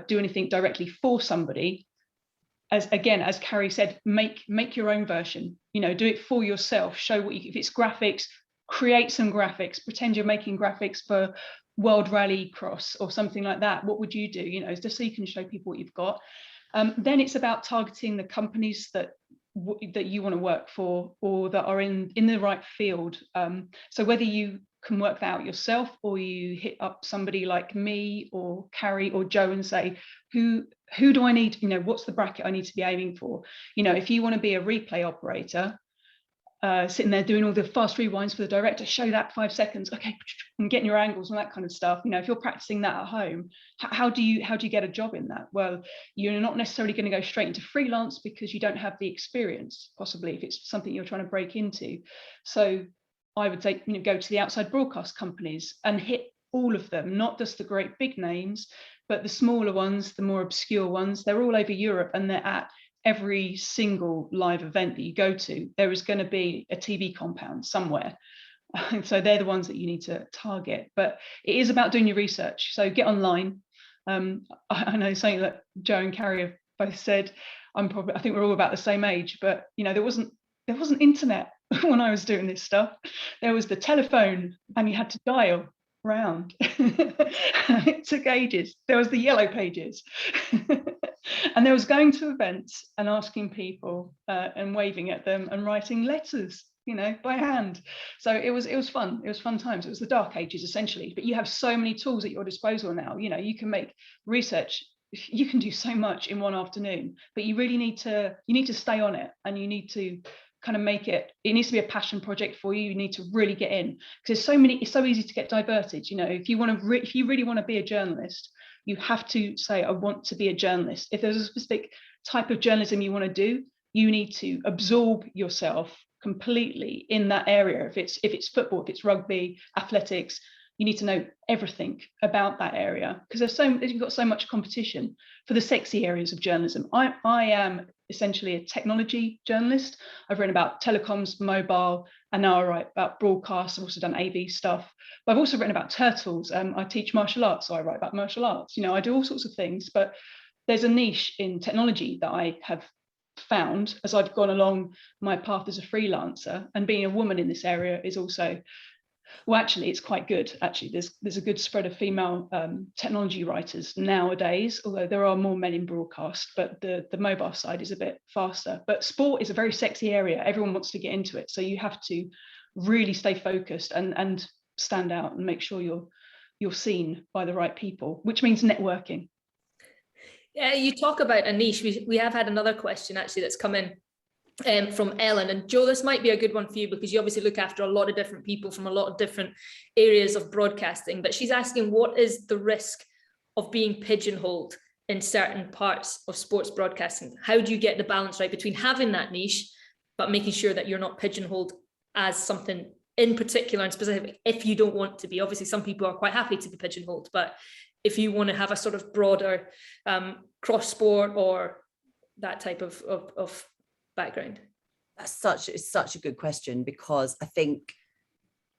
Speaker 3: do anything directly for somebody, as Carrie said, make your own version. You know, do it for yourself. Show what if it's graphics, create some graphics. Pretend you're making graphics for World Rally Cross or something like that. What would you do? You know, just so you can show people what you've got. Then it's about targeting the companies that you want to work for, or that are in the right field. So whether you can work that out yourself, or you hit up somebody like me or Carrie or Joe and say, who do I need? You know, what's the bracket I need to be aiming for? You know, if you want to be a replay operator, sitting there doing all the fast rewinds for the director, show that 5 seconds, okay, and getting your angles and that kind of stuff. You know, if you're practicing that at home, how do you get a job in that? Well, you're not necessarily going to go straight into freelance because you don't have the experience, possibly, if it's something you're trying to break into. So I would say, you know, go to the outside broadcast companies and hit all of them, not just the great big names, but the smaller ones, the more obscure ones. They're all over Europe, and they're at every single live event that you go to. There is going to be a TV compound somewhere. So they're the ones that you need to target. But it is about doing your research. So get online. I know something that Joe and Carrie have both said. I think we're all about the same age, but you know, there wasn't internet when I was doing this stuff. There was the telephone, and you had to dial round. It took ages. There was the yellow pages. And there was going to events and asking people and waving at them and writing letters, you know, by hand. So it was fun. It was fun times. It was the dark ages, essentially. But you have so many tools at your disposal now. You know, you can make research. You can do so much in one afternoon. But you really need to stay on it, and you need to kind of make it. It needs to be a passion project for you. You need to really get in, because it's so easy to get diverted. You know, if you really want to be a journalist, you have to say, I want to be a journalist. If there's a specific type of journalism you want to do, you need to absorb yourself completely in that area. If it's football, if it's rugby, athletics, you need to know everything about that area, because you've got so much competition for the sexy areas of journalism. I am essentially a technology journalist. I've written about telecoms, mobile, and now I write about broadcast. I've also done AV stuff, but I've also written about turtles. I teach martial arts, so I write about martial arts. You know, I do all sorts of things, but there's a niche in technology that I have found as I've gone along my path as a freelancer, and being a woman in this area is also, well, actually, it's quite good. Actually, there's a good spread of female technology writers nowadays, although there are more men in broadcast, but the mobile side is a bit faster. But sport is a very sexy area. Everyone wants to get into it. So you have to really stay focused and stand out and make sure you're seen by the right people, which means networking.
Speaker 2: Yeah, you talk about a niche. We have had another question actually that's come in from Ellen, and Joe, this might be a good one for you because you obviously look after a lot of different people from a lot of different areas of broadcasting, but she's asking, what is the risk of being pigeonholed in certain parts of sports broadcasting? How do you get the balance right between having that niche but making sure that you're not pigeonholed as something in particular and specific if you don't want to be? Obviously some people are quite happy to be pigeonholed, but if you want to have a sort of broader cross sport or that type of background.
Speaker 1: It's such a good question, because I think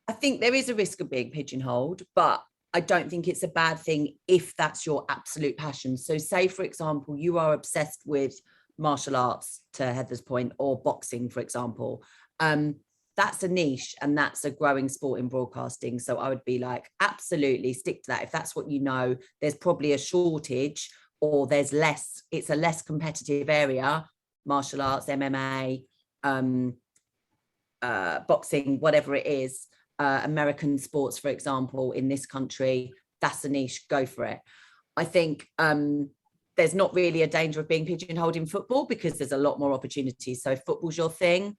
Speaker 1: there is a risk of being pigeonholed, but I don't think it's a bad thing if that's your absolute passion. So say, for example, you are obsessed with martial arts, to Heather's point, or boxing, for example. That's a niche and that's a growing sport in broadcasting. So I would be like, absolutely stick to that. If that's what you know, there's probably a shortage, or it's a less competitive area, martial arts, MMA, boxing, whatever it is, American sports, for example, in this country, that's a niche, go for it. I think there's not really a danger of being pigeonholed in football because there's a lot more opportunities. So if football's your thing,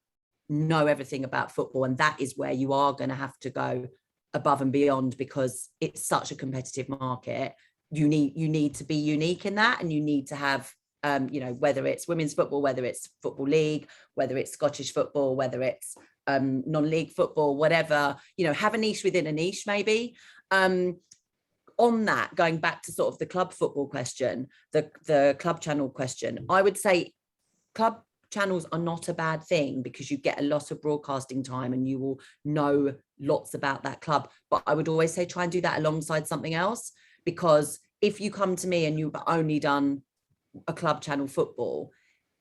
Speaker 1: know everything about football, and that is where you are going to have to go above and beyond because it's such a competitive market. You need to be unique in that, and you need to have you know, whether it's women's football, whether it's football league, whether it's Scottish football, whether it's non-league football, whatever, you know, have a niche within a niche maybe. On that, going back to sort of the club football question, the club channel question, I would say club channels are not a bad thing because you get a lot of broadcasting time and you will know lots about that club. But I would always say try and do that alongside something else, because if you come to me and you've only done a club channel football,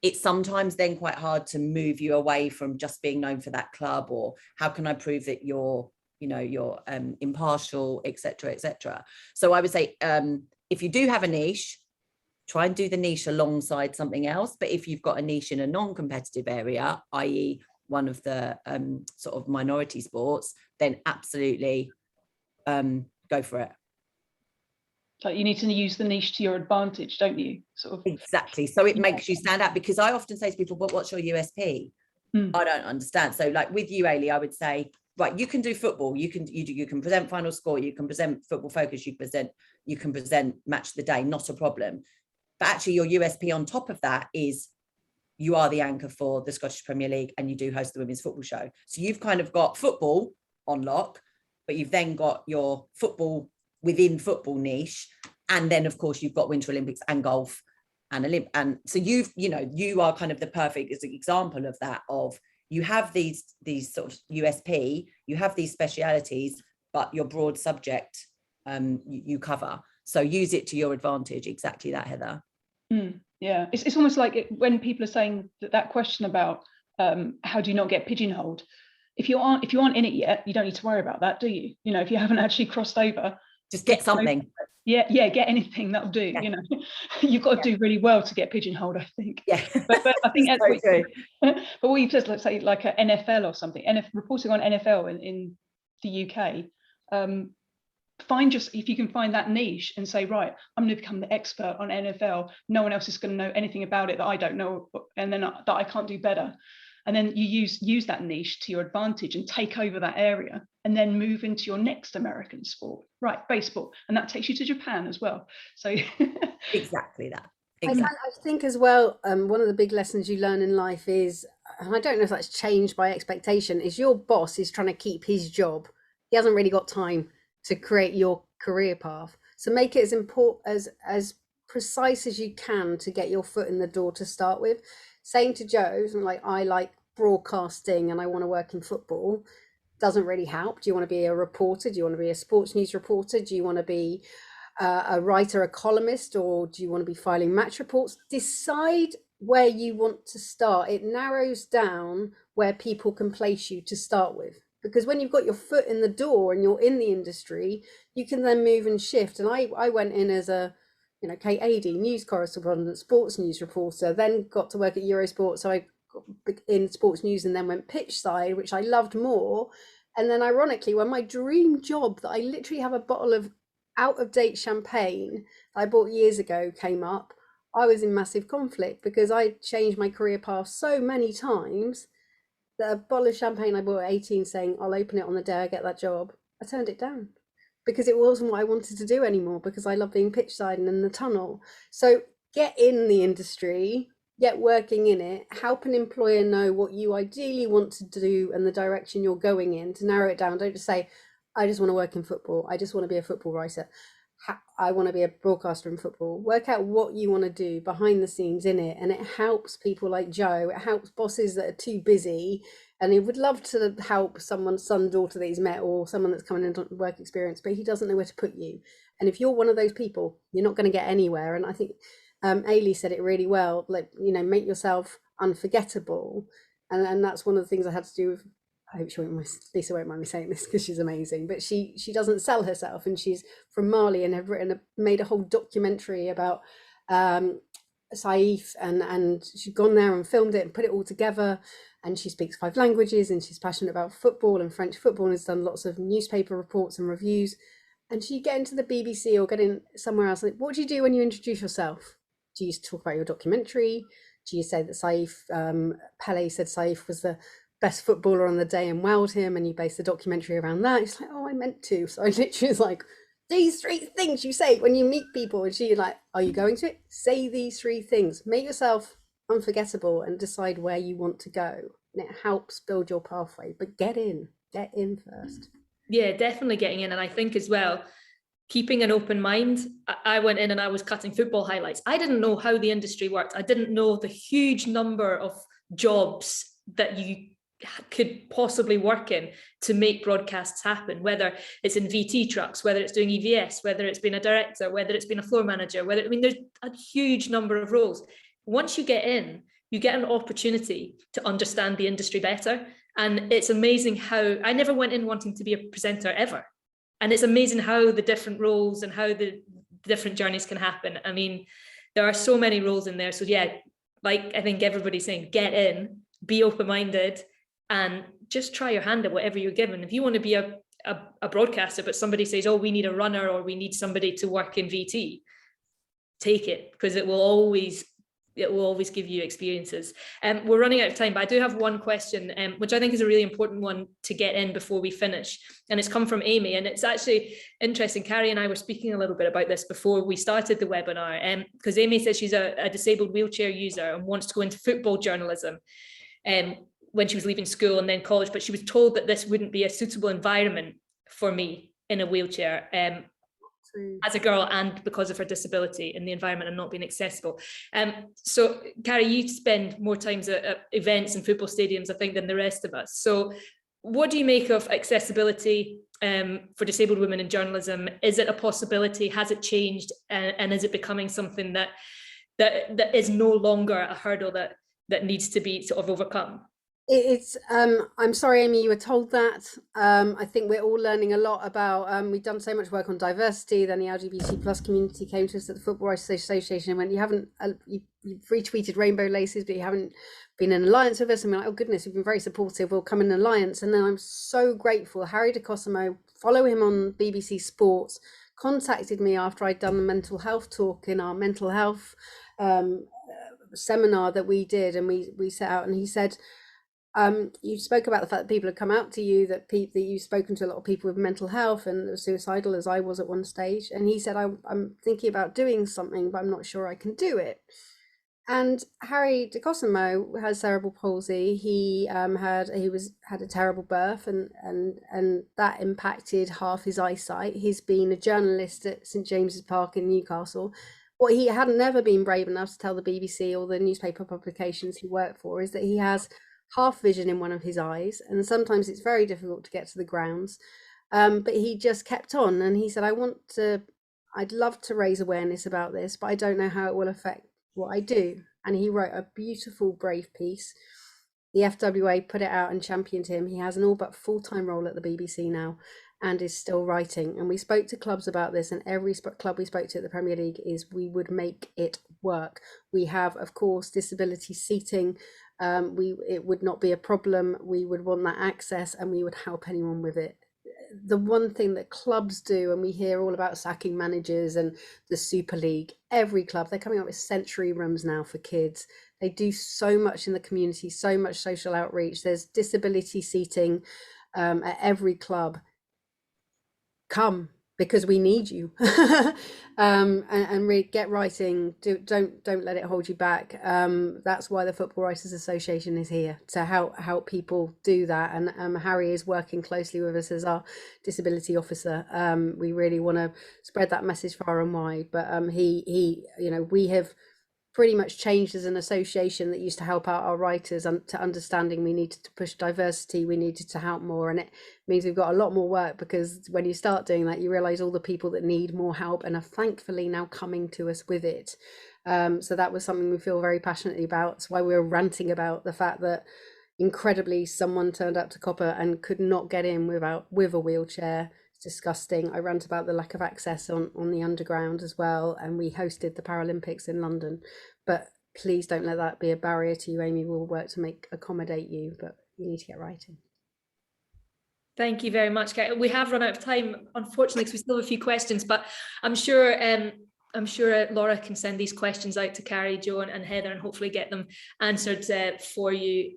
Speaker 1: it's sometimes then quite hard to move you away from just being known for that club, or how can I prove that you're, you know, you're impartial, etc., etc. So I would say if you do have a niche, try and do the niche alongside something else. But if you've got a niche in a non-competitive area, i.e. one of the sort of minority sports, then absolutely go for it.
Speaker 3: Like, you need to use the niche to your advantage, don't you? Sort of.
Speaker 1: Exactly. So it makes you stand out, because I often say to people, but what's your USP? I don't understand. So like with you, Eilidh, I would say, right, you can do football, you can present final score, you can present football focus, you can present match of the day, not a problem. But actually your USP on top of that is you are the anchor for the Scottish Premier League and you do host the women's football show. So you've kind of got football on lock, but you've then got your football within football niche. And then of course you've got Winter Olympics and golf and so you are kind of the perfect example of that, of you have these sort of USP, you have these specialities, but your broad subject you cover. So use it to your advantage. Exactly that, Heather.
Speaker 3: Yeah, it's almost like when people are saying that question about how do you not get pigeonholed? If you aren't in it yet, you don't need to worry about that, do you? You know, if you haven't actually crossed over,
Speaker 1: just get something.
Speaker 3: Yeah, get anything, that'll do. Yeah. You know, you've got to do really well to get pigeonholed, I think.
Speaker 1: Yeah,
Speaker 3: but I think that's
Speaker 1: so true.
Speaker 3: But what you said, let's say like an NFL or something, reporting on NFL in the UK, if you can find that niche and say, right, I'm going to become the expert on NFL. No one else is going to know anything about it that I don't know, and then that I can't do better. And then you use that niche to your advantage and take over that area, and then move into your next American sport, right? Baseball, and that takes you to Japan as well. So
Speaker 1: exactly that.
Speaker 4: Exactly. I think as well, one of the big lessons you learn in life is, and I don't know if that's changed by expectation, is your boss is trying to keep his job. He hasn't really got time to create your career path. So make it as important, as precise as you can to get your foot in the door to start with. Saying to Joe, like, I like broadcasting and I want to work in football, doesn't really help. Do you want to be a reporter? Do you want to be a sports news reporter? Do you want to be a writer, a columnist, or do you want to be filing match reports? Decide where you want to start. It narrows down where people can place you to start with. Because when you've got your foot in the door and you're in the industry, you can then move and shift. And I went in as a KAD, news correspondent, sports news reporter, then got to work at Eurosport. So I got in sports news and then went pitch side, which I loved more. And then ironically, when my dream job that I literally have a bottle of out of date champagne that I bought years ago came up, I was in massive conflict because I changed my career path so many times that a bottle of champagne I bought at 18 saying I'll open it on the day I get that job, I turned it down. Because it wasn't what I wanted to do anymore, because I love being pitch side and in the tunnel. So get in the industry, get working in it, help an employer know what you ideally want to do and the direction you're going in to narrow it down. Don't just say, I just want to work in football. I just want to be a football writer. I want to be a broadcaster in football. Work out what you want to do behind the scenes in it. And it helps people like Joe. It helps bosses that are too busy. And he would love to help someone's son, daughter that he's met, or someone that's coming into work experience, but he doesn't know where to put you. And if you're one of those people, you're not going to get anywhere. And I think Eilidh said it really well, like, make yourself unforgettable. And that's one of the things I had to do with, I hope Lisa won't mind me saying this because she's amazing, but she doesn't sell herself, and she's from Mali and have made a whole documentary about Saif, and she'd gone there and filmed it and put it all together. and she speaks 5 languages, and she's passionate about football and French football, and has done lots of newspaper reports and reviews. And she'd get into the BBC or get in somewhere else. Like, what do you do when you introduce yourself? Do you talk about your documentary? Do you say that Saif, Pele said Saif was the best footballer on the day and wowed him, and you base the documentary around that? It's like, oh, I meant to. So I literally was like, these 3 things you say when you meet people. And she's like, are you going to it? Say these 3 things. Make yourself unforgettable and decide where you want to go. And it helps build your pathway. But get in first.
Speaker 2: Yeah, definitely getting in. And I think as well, keeping an open mind. I went in and I was cutting football highlights. I didn't know how the industry worked. I didn't know the huge number of jobs that you could possibly work in to make broadcasts happen, whether it's in VT trucks, whether it's doing EVS, whether it's been a director, whether it's been a floor manager, there's a huge number of roles. Once you get in, you get an opportunity to understand the industry better. And it's amazing how I never went in wanting to be a presenter ever. And it's amazing how the different roles and how the different journeys can happen. I mean, there are so many roles in there. So yeah, like I think everybody's saying, get in, be open-minded, and just try your hand at whatever you're given. If you want to be a broadcaster, but somebody says, oh, we need a runner or we need somebody to work in VT, take it, because it will always give you experiences. We're running out of time, but I do have one question, which I think is a really important one to get in before we finish. And it's come from Amy. And it's actually interesting. Carrie and I were speaking a little bit about this before we started the webinar, because Amy says she's a disabled wheelchair user and wants to go into football journalism when she was leaving school and then college, but she was told that this wouldn't be a suitable environment for me in a wheelchair. As a girl, and because of her disability in the environment and not being accessible. So Carrie, you spend more times at events and football stadiums, I think, than the rest of us. So what do you make of accessibility for disabled women in journalism? Is it a possibility? Has it changed? And is it becoming something that is no longer a hurdle that needs to be sort of overcome?
Speaker 4: It's I'm sorry, Amy, you were told that. I think we're all learning a lot about, we've done so much work on diversity, then the LGBT plus community came to us at the Football Writers Association and went, you've retweeted rainbow laces, but you haven't been in alliance with us. And we're like, oh goodness, you've been very supportive, we'll come in alliance. And then I'm so grateful, Harry de Cosimo, follow him on BBC Sports, contacted me after I'd done the mental health talk in our mental health seminar that we did, and we set out, and he said, you spoke about the fact that people have come out to you, that you've spoken to a lot of people with mental health and suicidal, as I was at one stage. And he said, I'm thinking about doing something, but I'm not sure I can do it. And Harry de Cosimo has cerebral palsy. He had a terrible birth, and that impacted half his eyesight. He's been a journalist at St James's Park in Newcastle. What he had never been brave enough to tell the BBC or the newspaper publications he worked for is that he has half vision in one of his eyes, and sometimes it's very difficult to get to the grounds, but he just kept on. And he said, I'd love to raise awareness about this, but I don't know how it will affect what I do. And he wrote a beautiful, brave piece. The FWA put it out and championed him. He has an all but full-time role at the BBC now and is still writing. And we spoke to clubs about this, and every club we spoke to at the Premier League is we would make it work. We have, of course, disability seating. It would not be a problem. We would want that access, and we would help anyone with it. The one thing that clubs do, and we hear all about sacking managers and the Super League, every club, they're coming up with sensory rooms now for kids. They do so much in the community, so much social outreach. There's disability seating at every club. Come, because we need you. and get writing. Don't let it hold you back. That's why the Football Writers Association is here, to help people do that. And Harry is working closely with us as our disability officer. We really want to spread that message far and wide. But we have pretty much changed as an association that used to help out our writers to understanding we needed to push diversity, we needed to help more, and it means we've got a lot more work, because when you start doing that, you realize all the people that need more help and are thankfully now coming to us with it. So that was something we feel very passionately about. That's why we were ranting about the fact that incredibly someone turned up to Copper and could not get in with a wheelchair. Disgusting. I rant about the lack of access on the underground as well, and we hosted the Paralympics in London. But please don't let that be a barrier to you. Amy will work to accommodate you, but you need to get writing.
Speaker 2: Thank you very much, Carrie. We have run out of time, unfortunately, because we still have a few questions, but I'm sure Laura can send these questions out to Carrie, Jo, and Heather, and hopefully get them answered for you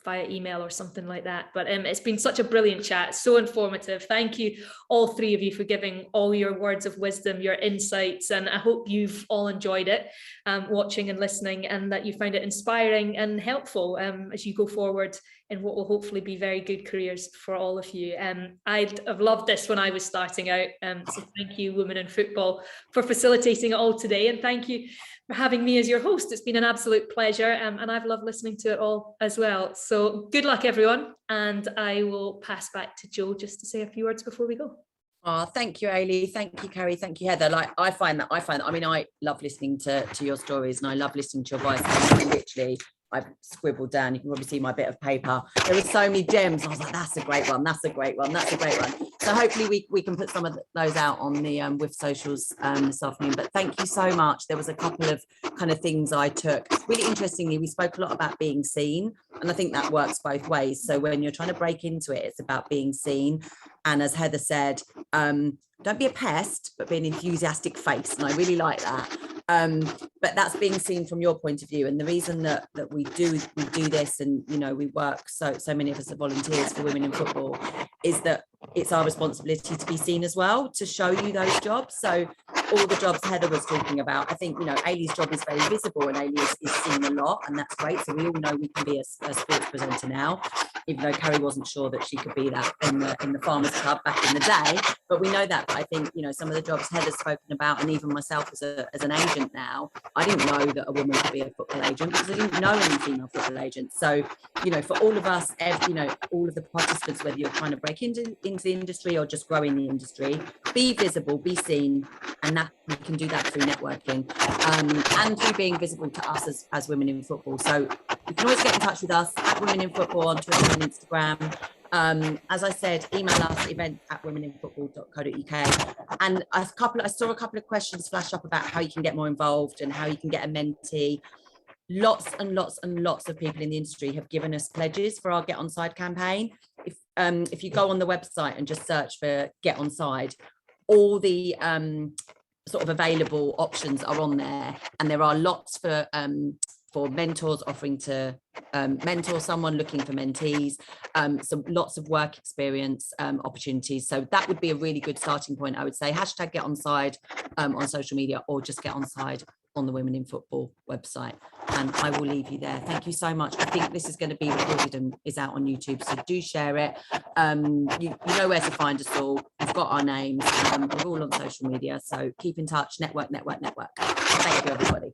Speaker 2: via email or something like that. But it's been such a brilliant chat, so informative. Thank you, all three of you, for giving all your words of wisdom, your insights, and I hope you've all enjoyed it, watching and listening, and that you find it inspiring and helpful as you go forward in what will hopefully be very good careers for all of you. I'd have loved this when I was starting out, so thank you, Women in Football, for facilitating it all today, and thank you for having me as your host. It's been an absolute pleasure, and I've loved listening to it all as well. So good luck, everyone, and I will pass back to Jo just to say a few words before we go.
Speaker 1: Oh, thank you, Eilidh. Thank you, Carrie. Thank you, Heather. Like, I find that, I mean, I love listening to your stories, and I love listening to your voice. Literally, I've scribbled down, you can probably see my bit of paper. There were so many gems. I was like, that's a great one. That's a great one. That's a great one. So hopefully we can put some of those out on the with socials this afternoon. But thank you so much. There was a couple of kind of things I took. Really interestingly, we spoke a lot about being seen, and I think that works both ways. So when you're trying to break into it, it's about being seen. And as Heather said, don't be a pest, but be an enthusiastic face. And I really like that. But that's being seen from your point of view. And the reason that we do this, and you know, we work, so many of us are volunteers for Women in Football, is that it's our responsibility to be seen as well, to show you those jobs. So all the jobs Heather was talking about, I think, you know, Eilidh's job is very visible, and Eilidh is seen a lot, and that's great. So we all know we can be a sports presenter now, even though Carrie wasn't sure that she could be that in the Farmers Club back in the day. But we know that. But I think, you know, some of the jobs Heather's spoken about, and even myself as an agent now, I didn't know that a woman could be a football agent because I didn't know any female football agents. So, you know, for all of us, you know, all of the participants, whether you're trying to break into the industry or just grow in the industry, be visible, be seen, and that we can do that through networking and through being visible to us as women in football. So you can always get in touch with us at Women in Football on Twitter and Instagram. As I said, email us event@womeninfootball.co.uk. And I saw a couple of questions flash up about how you can get more involved and how you can get a mentee. Lots and lots and lots of people in the industry have given us pledges for our Get On Side campaign. If you go on the website and just search for Get On Side, all the sort of available options are on there, and there are lots for mentors offering to mentor someone, looking for mentees, so lots of work experience opportunities. So that would be a really good starting point, I would say. Hashtag Get On Side on social media, or just Get On Side on the Women in Football website, and I will leave you there. Thank you so much. I think this is going to be recorded and is out on YouTube, so do share it. You know where to find us all. We've got our names. We're all on social media, so keep in touch. Network. Thank you, everybody.